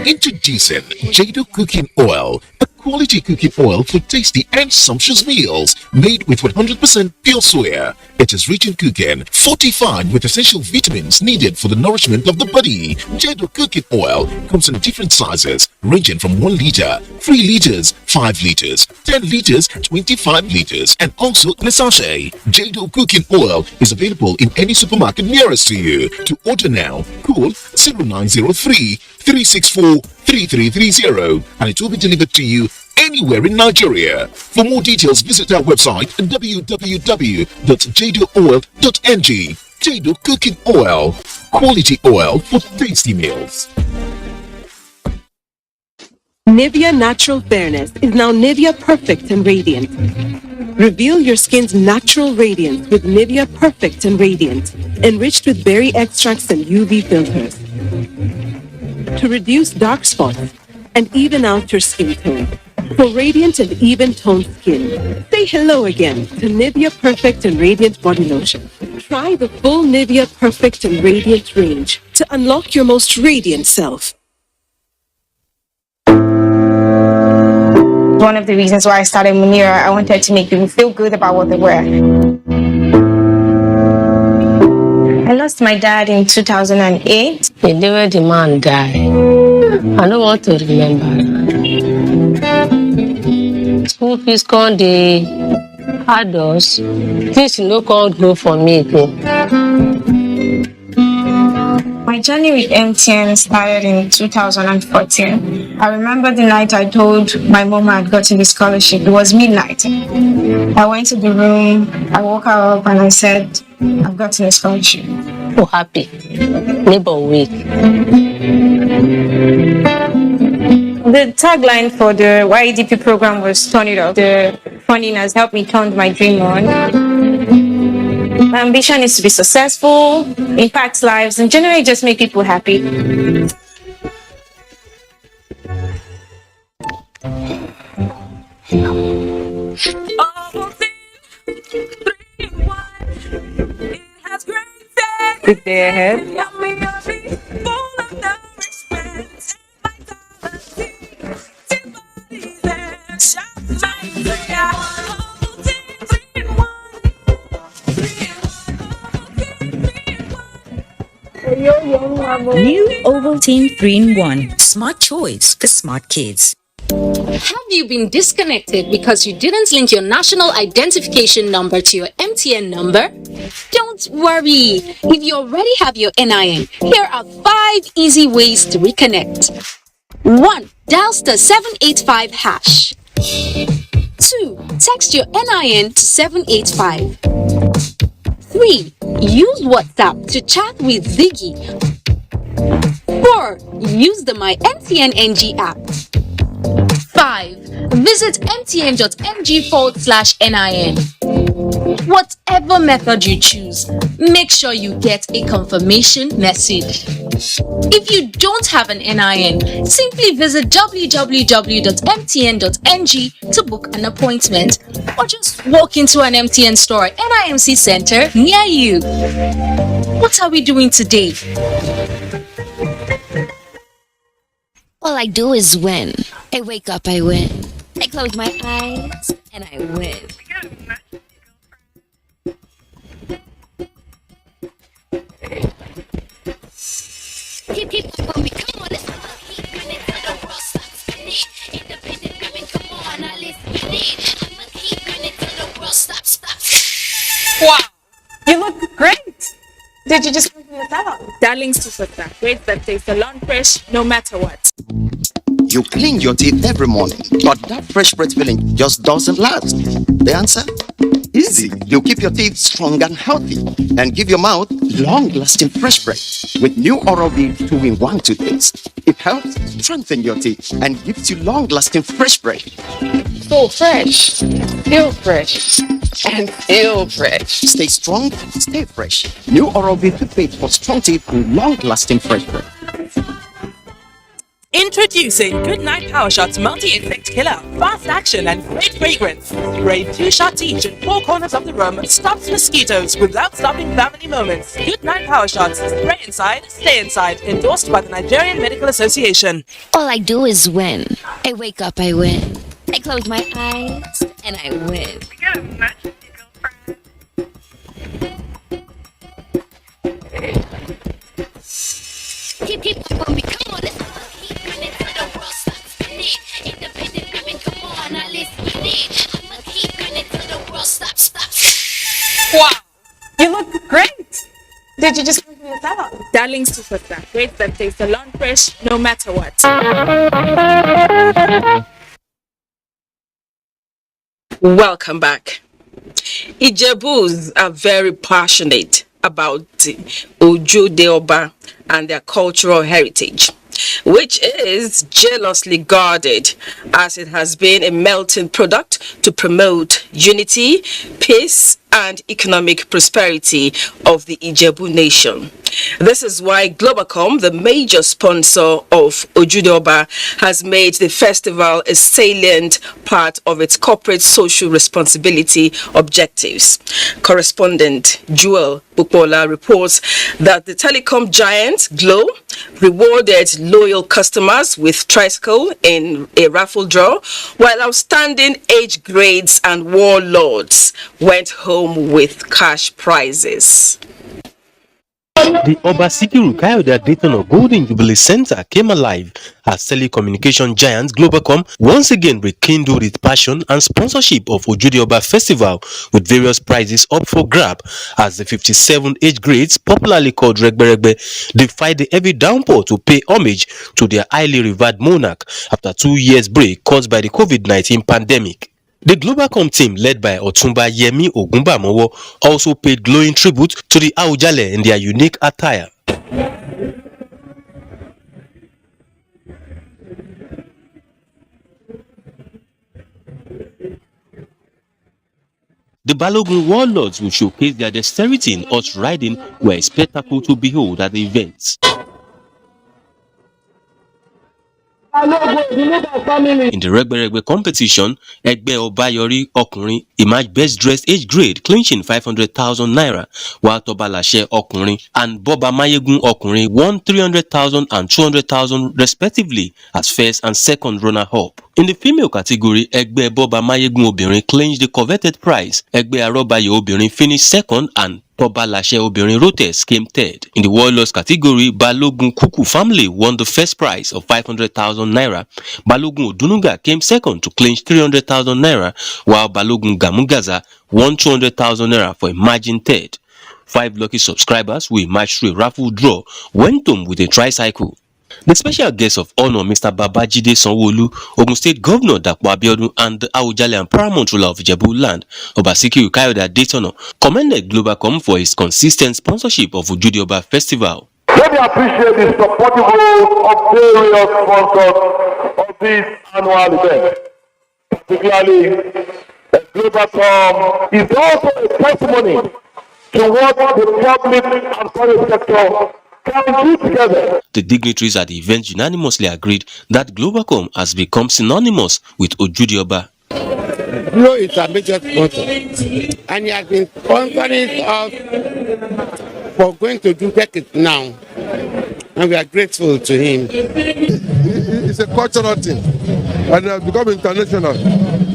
Introducing Jado Cooking Oil, a quality cooking oil for tasty and sumptuous meals made with 100% pure soya. It is rich in cooking, fortified with essential vitamins needed for the nourishment of the body. Jado Cooking Oil comes in different sizes, ranging from 1 liter, 3 liters, 5 liters, 10 liters, 25 liters, and also in a sachet. Jado Cooking Oil is available in any supermarket nearest to you. To order now, call 0903 364 3330 and it will be delivered to you anywhere in Nigeria. For more details, visit our website www.jadooil.ng. Jado Cooking Oil, quality oil for tasty meals. Nivea Natural Fairness is now Nivea Perfect and Radiant. Reveal your skin's natural radiance with Nivea Perfect and Radiant, enriched with berry extracts and UV filters to reduce dark spots and even out your skin tone. For radiant and even toned skin, say hello again to Nivea Perfect and Radiant Body Lotion. Try the full Nivea Perfect and Radiant range to unlock your most radiant self. One of the reasons why I started Munira, I wanted to make people feel good about what they wear. I lost my dad in 2008. The day when the man died, I don't want to remember. School fees come, they had us. Things no can't go for me again. My journey with MTN started in 2014. I remember the night I told my mom I had gotten the scholarship. It was midnight. I went to the room, I woke her up and I said, I've gotten a scholarship. So happy. Neighbor week. The tagline for the YEDP program was "Turn It Up." The funding has helped me turn my dream on. My ambition is to be successful, impact lives, and generally just make people happy. Big day ahead. New Ovaltine 3-in-1. Smart choice for smart kids. Have you been disconnected because you didn't link your national identification number to your MTN number? Don't worry. If you already have your NIN, here are 5 easy ways to reconnect. 1. Dial *785 hash. 2. Text your NIN to 785. 3. Use WhatsApp to chat with Ziggy. 4. Use the My MTN NG app. 5. Visit mtn.ng/NIN. Whatever method you choose, make sure you get a confirmation message. If you don't have an NIN, simply visit www.mtn.ng to book an appointment or just walk into an MTN store NIMC center near you. What are we doing today? All I do is win. I wake up, I win. I close my eyes, and I win. Keep Wow, you look great. Did you just work in the salon? Darling superstar, great that tastes salon fresh no matter what. You clean your teeth every morning, but that fresh breath feeling just doesn't last. The answer? Easy. You keep your teeth strong and healthy and give your mouth long-lasting fresh breath with new Oral-B 2-in-1 toothpaste. It helps strengthen your teeth and gives you long-lasting fresh breath. So fresh, feel fresh, and feel fresh. Stay strong, stay fresh. New Oral-B toothpaste for strong teeth and long-lasting fresh breath. Introducing Goodnight Power Shots Multi-Insect Killer. Fast action and great fragrance. Spray 2 shots each in 4 corners of the room. Stops mosquitoes without stopping family moments. Goodnight Power Shots. Spray inside, stay inside. Endorsed by the Nigerian Medical Association. All I do is win. I wake up, I win. I close my eyes, and I win. Keep on me, come on, let's keep it to the world, stop spinning. Independent women, come on, now let's get it. I'ma keep it to the world, stop. Wow, you look great. Did you just work in the salon? Darling superstar, great that tastes salon fresh no matter what. Welcome back. Ijebus are very passionate about the Ojo de Oba and their cultural heritage, which is jealously guarded as it has been a melting product to promote unity, peace, and economic prosperity of the Ijebu nation. This is why Globacom, the major sponsor of Ojo de Oba, has made the festival a salient part of its corporate social responsibility objectives. Correspondent Jewel Bukola reports that the telecom giant Glo rewarded loyal customers with tricycle in a raffle draw, while outstanding age grades and warlords went home with cash prizes. The Obasikiru Kayode Dayton Golden Jubilee Center came alive as telecommunication giant Globacom once again rekindled its passion and sponsorship of Ojo de Oba Festival with various prizes up for grab as the 57 age grades, popularly called Regberegbe, defied the heavy downpour to pay homage to their highly revered monarch after 2 years break caused by the COVID-19 pandemic. The Globacom team, led by Otumba Yemi Ogunbamowo, also paid glowing tribute to the Aujale in their unique attire. The Balogun warlords will showcase their dexterity in horse riding, were a spectacle to behold at the events. In the Regberegbe competition, Egbe Obayori Okunrin emerged best dressed age grade, clinching 500,000 naira, while Tobalashe Okunrin and Boba Mayegun Okunrin won 300,000 and 200,000 respectively as first and second runner-up. In the female category, Egbe Boba Mayegun Obirin clinched the coveted prize. Egbe Arobaye Obirin finished second and Tobalashe Obirin Rotes came third. In the warlords category, Balogun Kuku family won the first prize of 500,000 naira. Balogun Odunuga came second to clinch 300,000 naira, while Balogun Gamugaza won 200,000 naira for emerging third. 5 lucky subscribers who emerged through a raffle draw went home with a tricycle. The special guest of honor, Mr. Babajide Sanwo-Olu, Ogun State Governor Dapo Abiodun, and the Aujale and paramount ruler of Ijebu land, Obasikiru Kayode Dayton, commended Globacom for his consistent sponsorship of Ojo de Oba Festival. Let me appreciate the supportive role of various sponsors of this annual event. Particularly, Globacom is also a testimony to what the public and private sector can do together. The dignitaries at the event unanimously agreed that Globacom has become synonymous with Ojo de Oba. Glo is a major sponsor, and he has been sponsoring us for going to do decades now. and we are grateful to him. It's a cultural thing, and it has become international.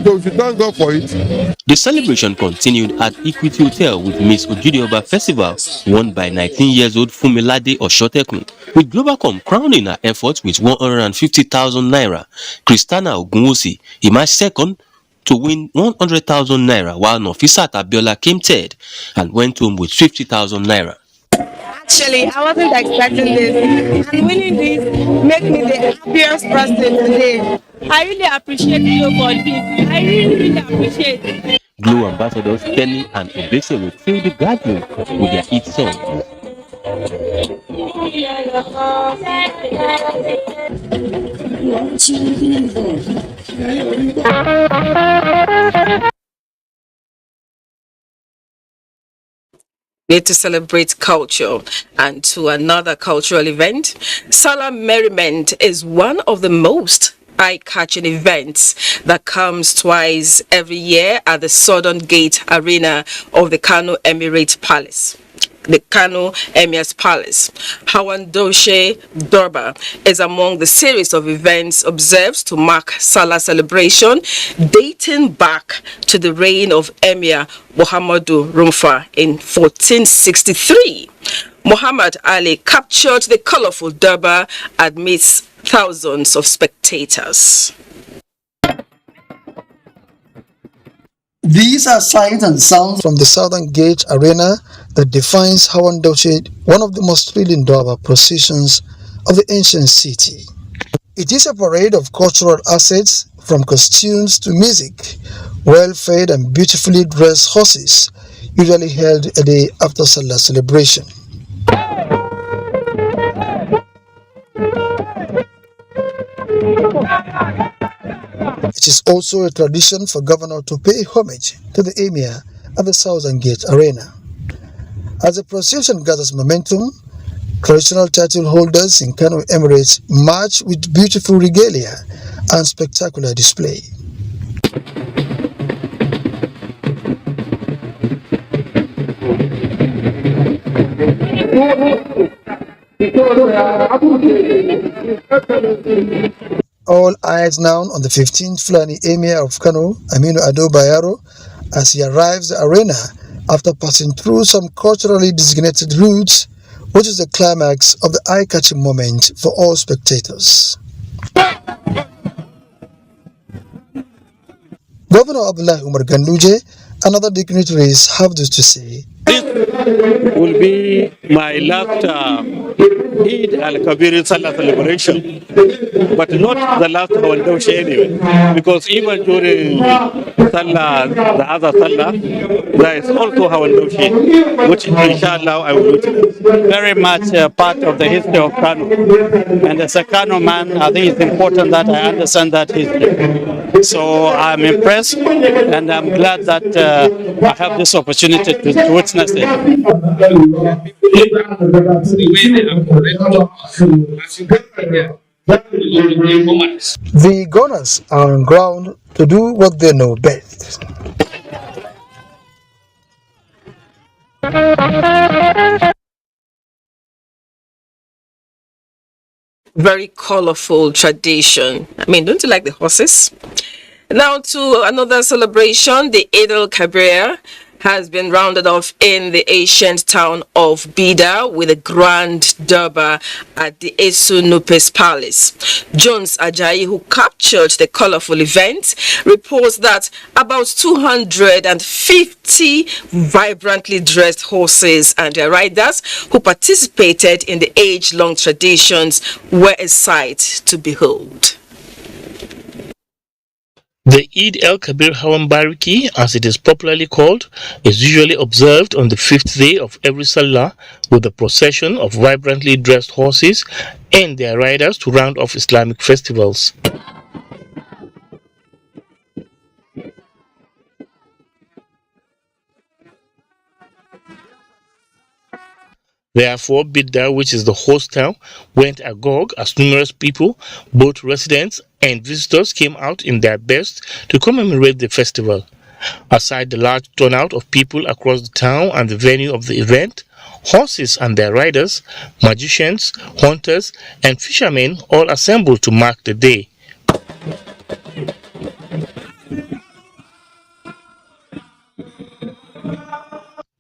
So we should thank God for it. The celebration continued at Equity Hotel with Miss Ojudioba Festival, won by 19-years-old Fumilade Oshotekun, with Globalcom crowning her efforts with 150,000 naira. Christiana Ogunwosi emerged second to win 100,000 naira, while Nofisat Abiola came third and went home with 50,000 naira. Actually, I wasn't expecting this, and winning this makes me the happiest person today. I really appreciate you for this. I really appreciate it. Glow ambassadors Kenny and Obese will fill the gathering with their hit songs. Way to celebrate culture. And to another cultural event, Salah Merriment is one of the most eye-catching events that comes twice every year at the Southern Gate Arena of the Kano Emirate Palace. The Kano Emir's Palace. Hawan Doshe Durbar is among the series of events observed to mark Salah celebration dating back to the reign of Emir Muhammadu Rumfa in 1463. Muhammad Ali captured the colorful Durbar amidst thousands of spectators. These are sights and sounds from the Southern Gate Arena that defines Hawan Doshe, one of the most thrilling Durbar processions of the ancient city. It is a parade of cultural assets from costumes to music, well-fed and beautifully dressed horses, usually held a day after Salah celebration. It is also a tradition for governor to pay homage to the emir at the Southern Gate Arena. As the procession gathers momentum, traditional title holders in Kano Emirates march with beautiful regalia and spectacular display. All eyes now on the 15th Fulani Emir of Kano, Aminu Ado Bayero, as he arrives the arena after passing through some culturally designated routes, which is the climax of the eye-catching moment for all spectators. Governor Abdullah Umar Ganduje and other dignitaries have this to say. This will be my last Eid al-Kabir Salah celebration, but not the last Hawan Doshe anyway, because even during Salah, the other Salah, there is also Hawan Doshe, which inshallah I will witness. Very much part of the history of Kano, and as a Kano man, I think it's important that I understand that history. So I'm impressed, and I'm glad that I have this opportunity to witness it. The gunners are on ground to do what they know best. Very colorful tradition. I mean, don't you like the horses? Now to another celebration, the Eid al-Kabir has been rounded off in the ancient town of Bida with a grand Durbar at the Esu Nupes Palace. Jones Ajayi, who captured the colorful event, reports that about 250 vibrantly dressed horses and their riders who participated in the age-long traditions were a sight to behold. The Eid el-Kabir Hawan Bariki, as it is popularly called, is usually observed on the 5th day of every Salah with a procession of vibrantly dressed horses and their riders to round off Islamic festivals. Therefore, Bidda, which is the host town, went agog as numerous people, both residents and visitors, came out in their best to commemorate the festival. Aside the large turnout of people across the town and the venue of the event, Horses and their riders, magicians, hunters, and fishermen all assembled to mark the day.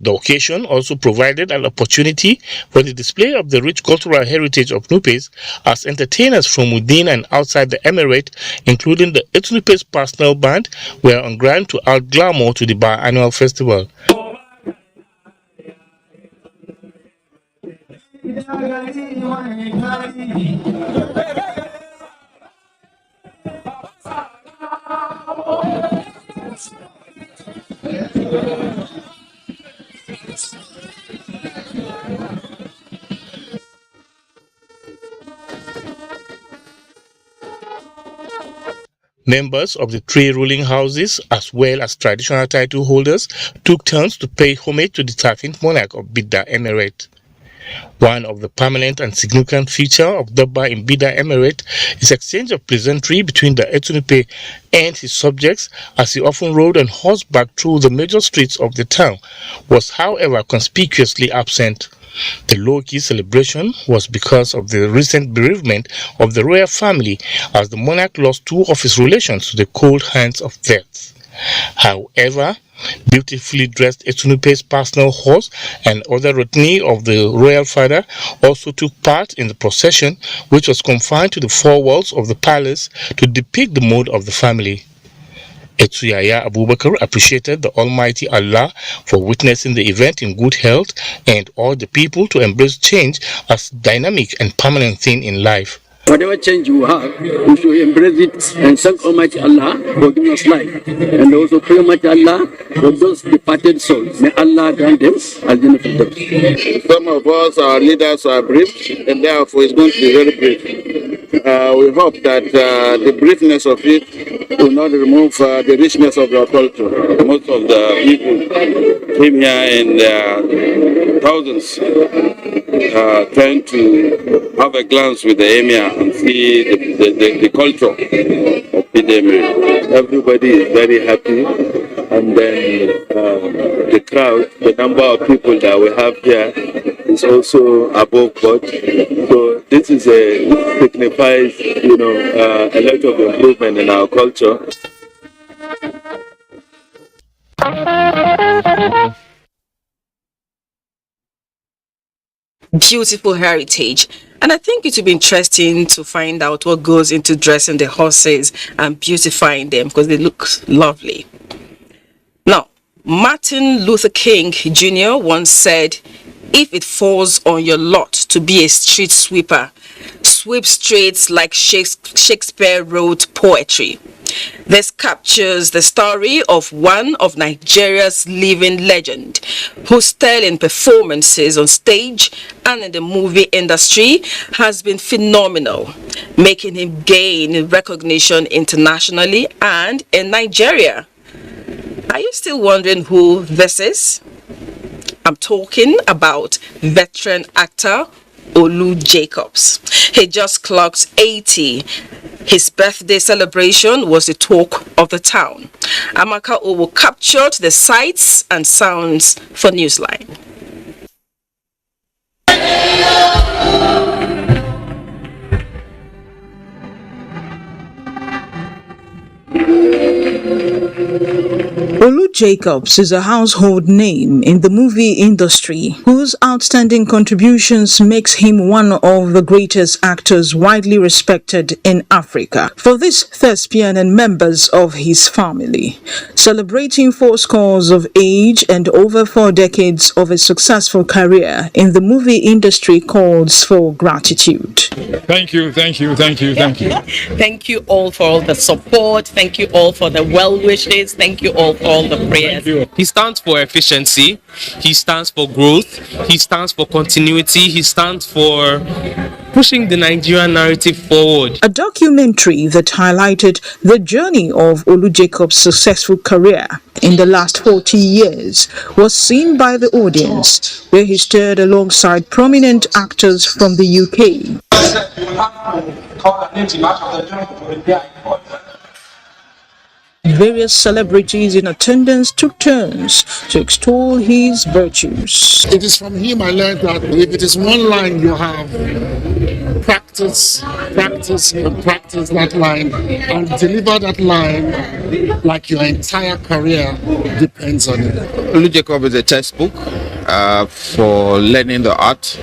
The occasion also provided an opportunity for the display of the rich cultural heritage of Nupes as entertainers from within and outside the emirate, including the Nupes personal band, were on ground to add glamour to the biannual festival. Members of the three ruling houses, as well as traditional title holders, took turns to pay homage to the 13th monarch of Bida Emirate. One of the permanent and significant features of Dabba in Bida Emirate is exchange of pleasantry between the Etunupe and his subjects, as he often rode on horseback through the major streets of the town, was however conspicuously absent. The low-key celebration was because of the recent bereavement of the royal family, as the monarch lost two of his relations to the cold hands of death. However, beautifully dressed Etunupe's personal horse and other retinue of the royal father also took part in the procession, which was confined to the four walls of the palace to depict the mood of the family. Etuyaya Abubakar appreciated the Almighty Allah for witnessing the event in good health and urged the people to embrace change as dynamic and permanent thing in life. Whatever change you have, you should embrace it and thank Almighty Allah for giving us life. And also pray Almighty Allah for those departed souls. May Allah grant them Al-Jannah Firdaus. Some of us, our leaders, are brief, and therefore it's going to be very brief. We hope that the briefness of it will not remove the richness of your culture. Most of the people came here in thousands, trying to have a glance with the emir and see the culture of Bida. Everybody is very happy, and then the crowd, the number of people that we have here is also above board. So this is signifies, a lot of improvement in our culture. Beautiful heritage. And I think it would be interesting to find out what goes into dressing the horses and beautifying them, because they look lovely. Now, Martin Luther King Jr. once said, "If it falls on your lot to be a street sweeper, sweep streets like Shakespeare wrote poetry." This captures the story of one of Nigeria's living legend, whose sterling performances on stage and in the movie industry has been phenomenal, making him gain recognition internationally and in Nigeria. Are you still wondering who this is? I'm talking about veteran actor Olu Jacobs. He just clocked 80. His birthday celebration was the talk of the town. Amaka Owo captured the sights and sounds for Newsline. Olu Jacobs is a household name in the movie industry, whose outstanding contributions makes him one of the greatest actors widely respected in Africa. For this thespian and members of his family, celebrating 4 scores of age and over 4 decades of a successful career in the movie industry calls for gratitude. Thank you, thank you, thank you, thank you. Thank you all for all the support. Thank you all for the well wishes. Thank you all for all the prayers. He stands for efficiency. He stands for growth. He stands for continuity. He stands for pushing the Nigerian narrative forward. A documentary that highlighted the journey of Olu Jacobs' successful career in the last 40 years was seen by the audience, where he starred alongside prominent actors from the UK. Various celebrities in attendance took turns to extol his virtues. It is from him I learned that if it is one line you have, practice that line and deliver that line like your entire career depends on it. Olu Jacobs is a textbook for learning the art.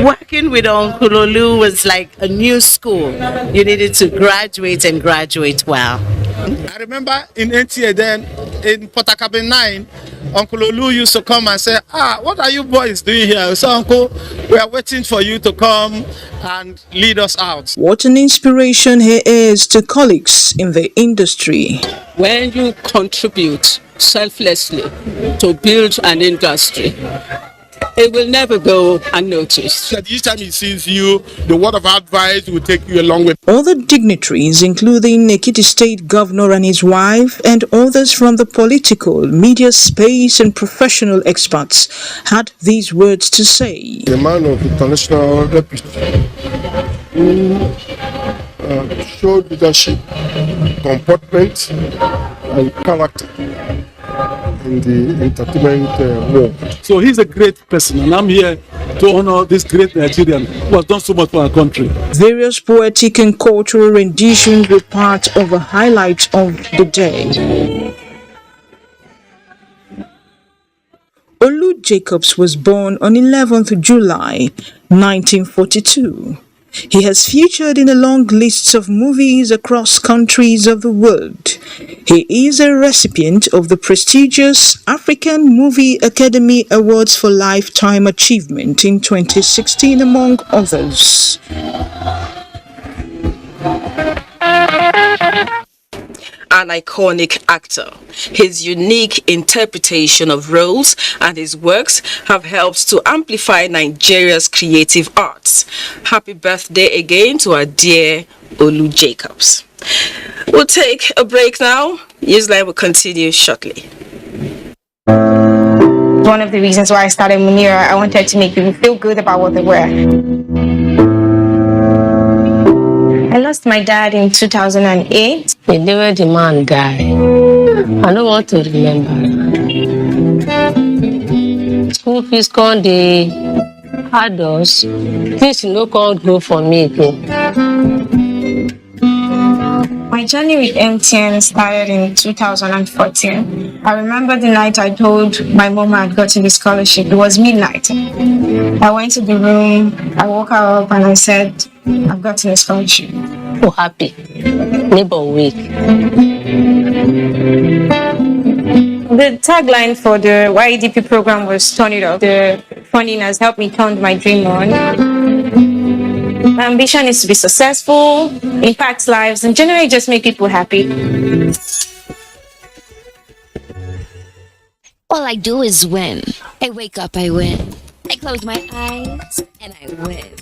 Working with Uncle Olu was like a new school. You needed to graduate and graduate well. I remember in NTA then, in Port Harcourt 9, Uncle Olu used to come and say, what are you boys doing here? So, Uncle, we are waiting for you to come and lead us out. What an inspiration he is to colleagues in the industry. When you contribute selflessly to build an industry, it will never go unnoticed. That each time he sees you, the word of advice will take you a long way. Other dignitaries, including Ekiti State Governor and his wife, and others from the political, media space, and professional experts, had these words to say. A man of international reputation who showed leadership, comportment, and character in the entertainment world. So he's a great person, and I'm here to honor this great Nigerian who has done so much for our country. Various poetic and cultural renditions were part of the highlights of the day. Olu Jacobs was born on 11th July 1942. He has featured in a long list of movies across countries of the world. He is a recipient of the prestigious African Movie Academy Awards for Lifetime Achievement in 2016, among others. An iconic actor. His unique interpretation of roles and his works have helped to amplify Nigeria's creative arts. Happy birthday again to our dear Olu Jacobs. We'll take a break now. Newsline will continue shortly. One of the reasons why I started Munira, I wanted to make people feel good about what they were. I lost my dad in 2008. The day where the man died, I don't want to remember. School fees come, they had us. Things no can't go for me again. My journey with MTN started in 2014. I remember the night I told my mom I had gotten the scholarship. It was midnight. I went to the room, I woke her up and I said, I've gotten a scholarship. Oh, happy. Neighbor week. The tagline for the YEDP program was Turn It Up. The funding has helped me turn my dream on. My ambition is to be successful, impact lives, and generally just make people happy. All I do is win. I wake up, I win. I close my eyes, and I win.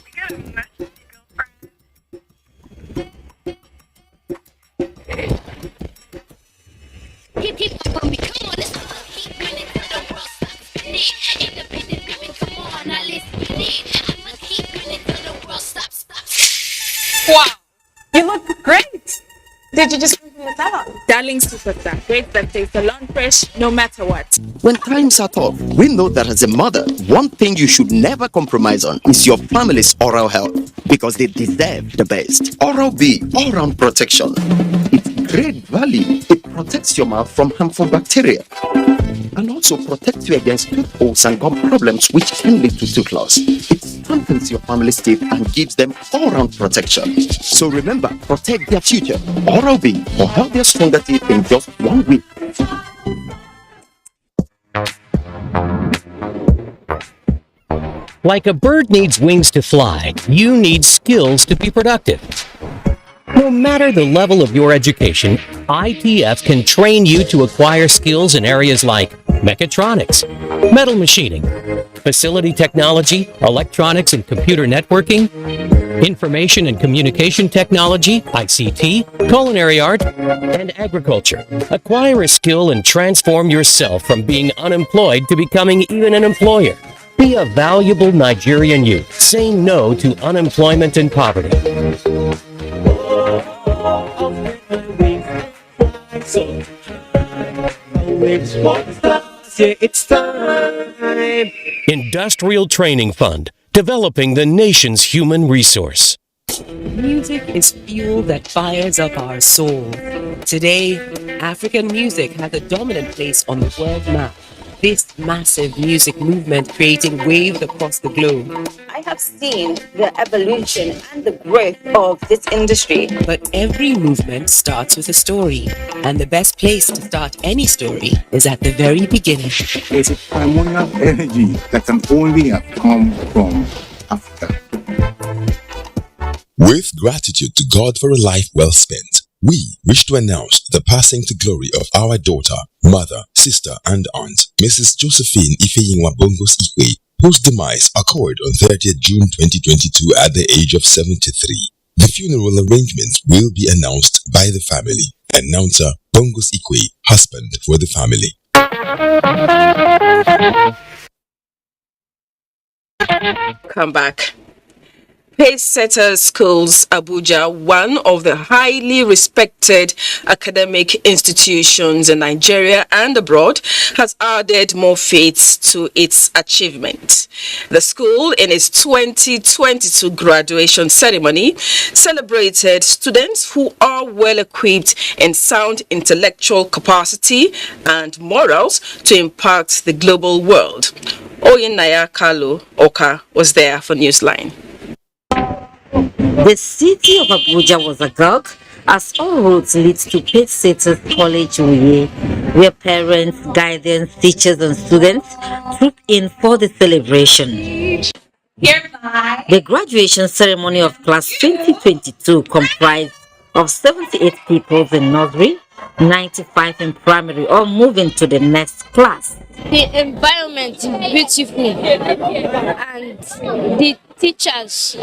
Keep up on me, come on, let's keep winning till the world stops spinning. Independent women, come on, now let's get it. I'ma keep winning till the world stops. Wow, you look great. Did you just bring from the salon? Darling superstar, great that tastes salon fresh no matter what. When times are tough, we know that as a mother, one thing you should never compromise on is your family's oral health, because they deserve the best. Oral-B, all-round protection. It's great value. It protects your mouth from harmful bacteria and also protects you against tooth holes and gum problems which can lead to tooth loss. It strengthens your family's teeth and gives them all-round protection. So remember, protect their future. Oral-B for healthier, stronger teeth in just 1 week. Like a bird needs wings to fly, you need skills to be productive. No matter the level of your education, ITF can train you to acquire skills in areas like mechatronics, metal machining, facility technology, electronics and computer networking, information and communication technology, ICT, culinary art, and agriculture. Acquire a skill and transform yourself from being unemployed to becoming even an employer. Be a valuable Nigerian youth, saying no to unemployment and poverty. So It's time. Industrial Training Fund, developing the nation's human resource. Music is fuel that fires up our soul. Today, African music has a dominant place on the world map. This massive music movement creating waves across the globe. I have seen the evolution and the growth of this industry. But every movement starts with a story, and the best place to start any story is at the very beginning. It's a primordial energy that can only have come from Africa. With gratitude to God for a life well spent, we wish to announce the passing to glory of our daughter, mother, sister, and aunt, Mrs. Josephine Ifeyinwa Bongos Ikwe, whose demise occurred on 30th June 2022 at the age of 73. The funeral arrangements will be announced by the family. Announcer Bongos Ikwe, husband for the family. Come back. Pacesetter Schools Abuja, one of the highly respected academic institutions in Nigeria and abroad, has added more feats to its achievement. The school, in its 2022 graduation ceremony, celebrated students who are well equipped in sound intellectual capacity and morals to impact the global world. Oyinaya Kalu Oka was there for Newsline. The city of Abuja was agog as all roads lead to Pacesetter College Uye, where parents, guardians, teachers and students trooped in for the celebration. The graduation ceremony of class 2022 comprised of 78 pupils in nursery, 95 in primary, all moving to the next class. The environment is beautiful and the teachers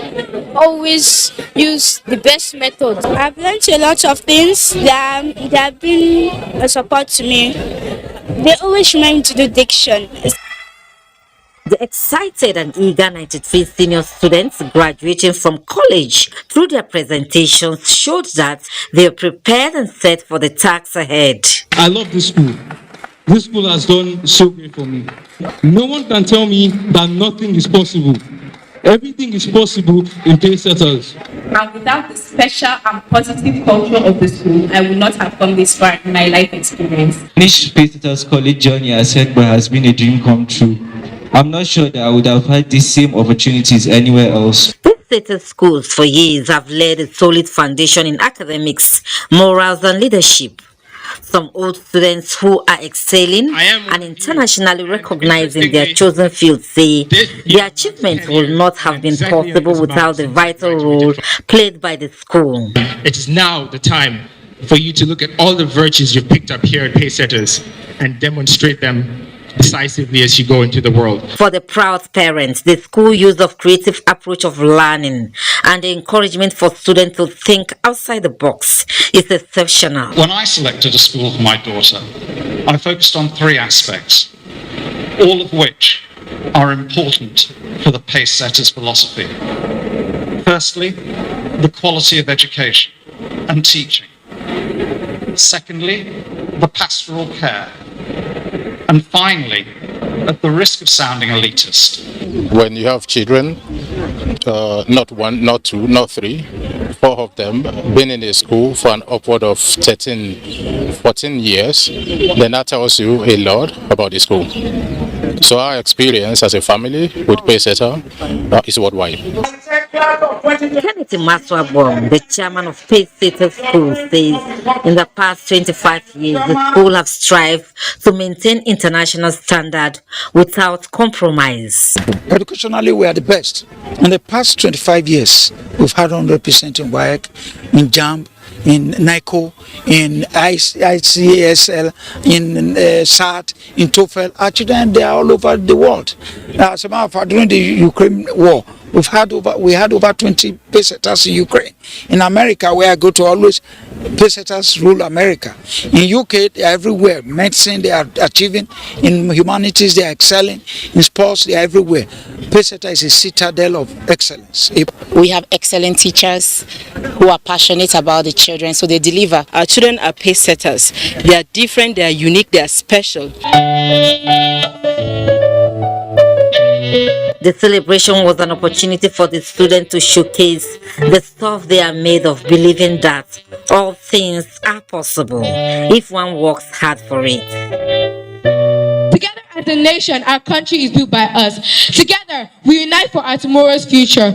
always use the best method. I've learned a lot of things. They have been a support to me. They always remind me to do diction. The excited and eager 93 senior students graduating from college through their presentations showed that they are prepared and set for the tasks ahead. I love this school. This school has done so great for me. No one can tell me that nothing is possible. Everything is possible in Pacesetters. And without the special and positive culture of the school, I would not have come this far in my life experience. This Pacesetters college journey as said by has been a dream come true. I'm not sure that I would have had these same opportunities anywhere else. Pacesetter schools for years have laid a solid foundation in academics, morals and leadership. Some old students who are excelling and internationally recognized in their chosen field say their achievements would not have been possible without the vital role played by the school. It is now the time for you to look at all the virtues you've picked up here at Pacesetters and demonstrate them decisively as you go into the world. For the proud parents, the school use of creative approach of learning and the encouragement for students to think outside the box is exceptional. When I selected a school for my daughter, I focused on three aspects, all of which are important for the Pacesetters philosophy. Firstly, the quality of education and teaching. Secondly, the pastoral care. And finally, at the risk of sounding elitist. When you have children, not one, not two, not three, 4 of them been in a school for an upward of 13, 14 years, then that tells you a lot about the school. So our experience as a family with Pacesetter is worldwide. Kenneth Maswabong, the chairman of Pacesetter School, says in the past 25 years, the school have strived to maintain international standard without compromise. Educationally, we are the best. In the past 25 years, we've had 100% in WAEC, in JAMB, in NICO, in ICASL, in SAT, in TOEFL. Our children, they are all over the world. As a matter of fact, during the Ukraine war, we had over 20 Pacesetters in Ukraine. In America, where I go to always, Pacesetters rule America. In UK, they are everywhere. Medicine, they are achieving. In humanities, they are excelling. In sports, they are everywhere. Pacesetter is a citadel of excellence. We have excellent teachers who are passionate about the children, so they deliver. Our children are pace setters. They are different, they are unique, they are special. The celebration was an opportunity for the students to showcase the stuff they are made of, believing that all things are possible if one works hard for it. Together as a nation, our country is built by us. Together, we unite for our tomorrow's future.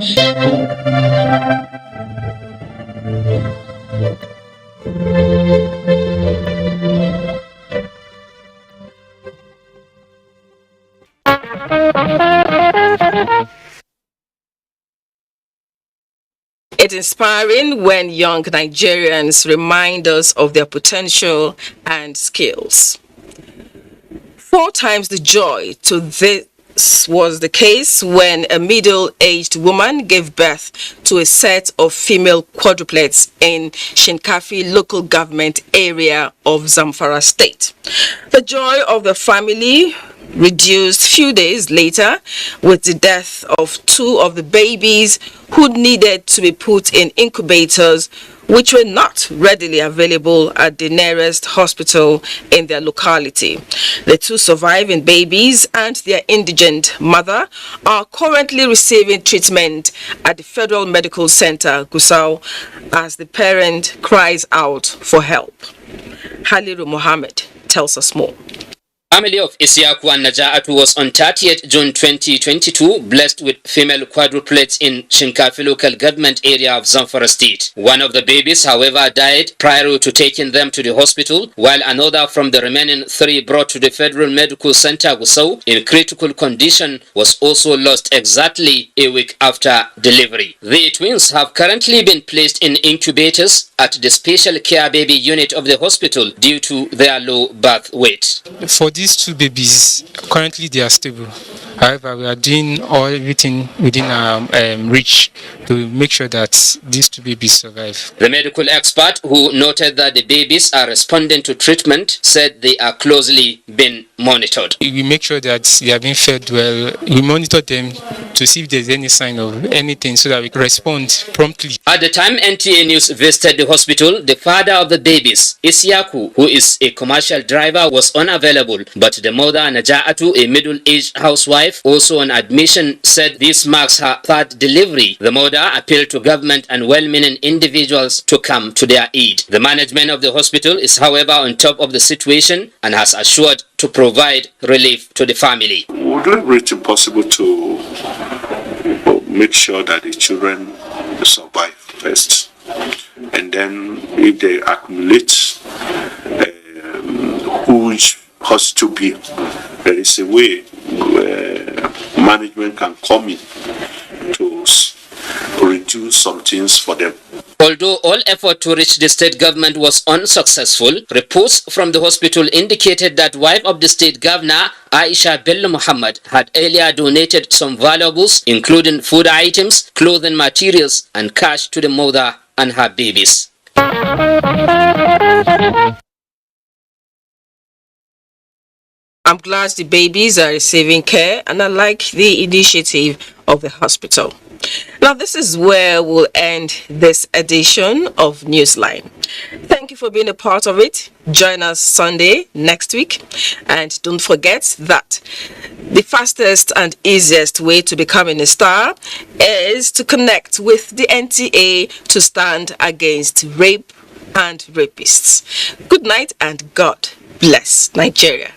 It's inspiring when young Nigerians remind us of their potential and skills. 4 times the joy to this was the case when a middle-aged woman gave birth to a set of female quadruplets in Shinkafi local government area of Zamfara state. The joy of the family reduced few days later with the death of 2 of the babies who needed to be put in incubators, which were not readily available at the nearest hospital in their locality. The 2 surviving babies and their indigent mother are currently receiving treatment at the Federal Medical Center, Gusau, as the parent cries out for help. Haliru Mohammed tells us more. Family of Isiaku and Naja'atu was on 30th June 2022 blessed with female quadruplets in Shinkafi local government area of Zamfara state. One of the babies, however, died prior to taking them to the hospital, while another from the remaining 3 brought to the Federal Medical Center Gusau in critical condition was also lost exactly a week after delivery. The twins have currently been placed in incubators at the special care baby unit of the hospital due to their low birth weight. For these 2 babies, currently they are stable. However, we are doing everything within our reach to make sure that these 2 babies survive. The medical expert, who noted that the babies are responding to treatment, said they are closely being monitored. We make sure that they are being fed well. We monitor them to see if there's any sign of anything so that we can respond promptly. At the time NTA News visited the hospital, the father of the babies, Isiaku, who is a commercial driver, was unavailable, but the mother, Naja'atu, a middle-aged housewife, also on admission, said this marks her 3rd delivery. The mother appealed to government and well-meaning individuals to come to their aid. The management of the hospital is, however, on top of the situation and has assured to provide relief to the family. We'll do everything possible to make sure that the children survive first, and then if they accumulate huge hospital bill, there is a way where management can come in to reduce some things for them. Although all effort to reach the state government was unsuccessful, reports from the hospital indicated that wife of the state governor, Aisha Bello Muhammad, had earlier donated some valuables, including food items, clothing materials, and cash to the mother and her babies. I'm glad the babies are receiving care, and I like the initiative of the hospital. Now, this is where we'll end this edition of Newsline. Thank you for being a part of it. Join us Sunday next week. And don't forget that the fastest and easiest way to becoming a star is to connect with the NTA to stand against rape and rapists. Good night and God bless Nigeria.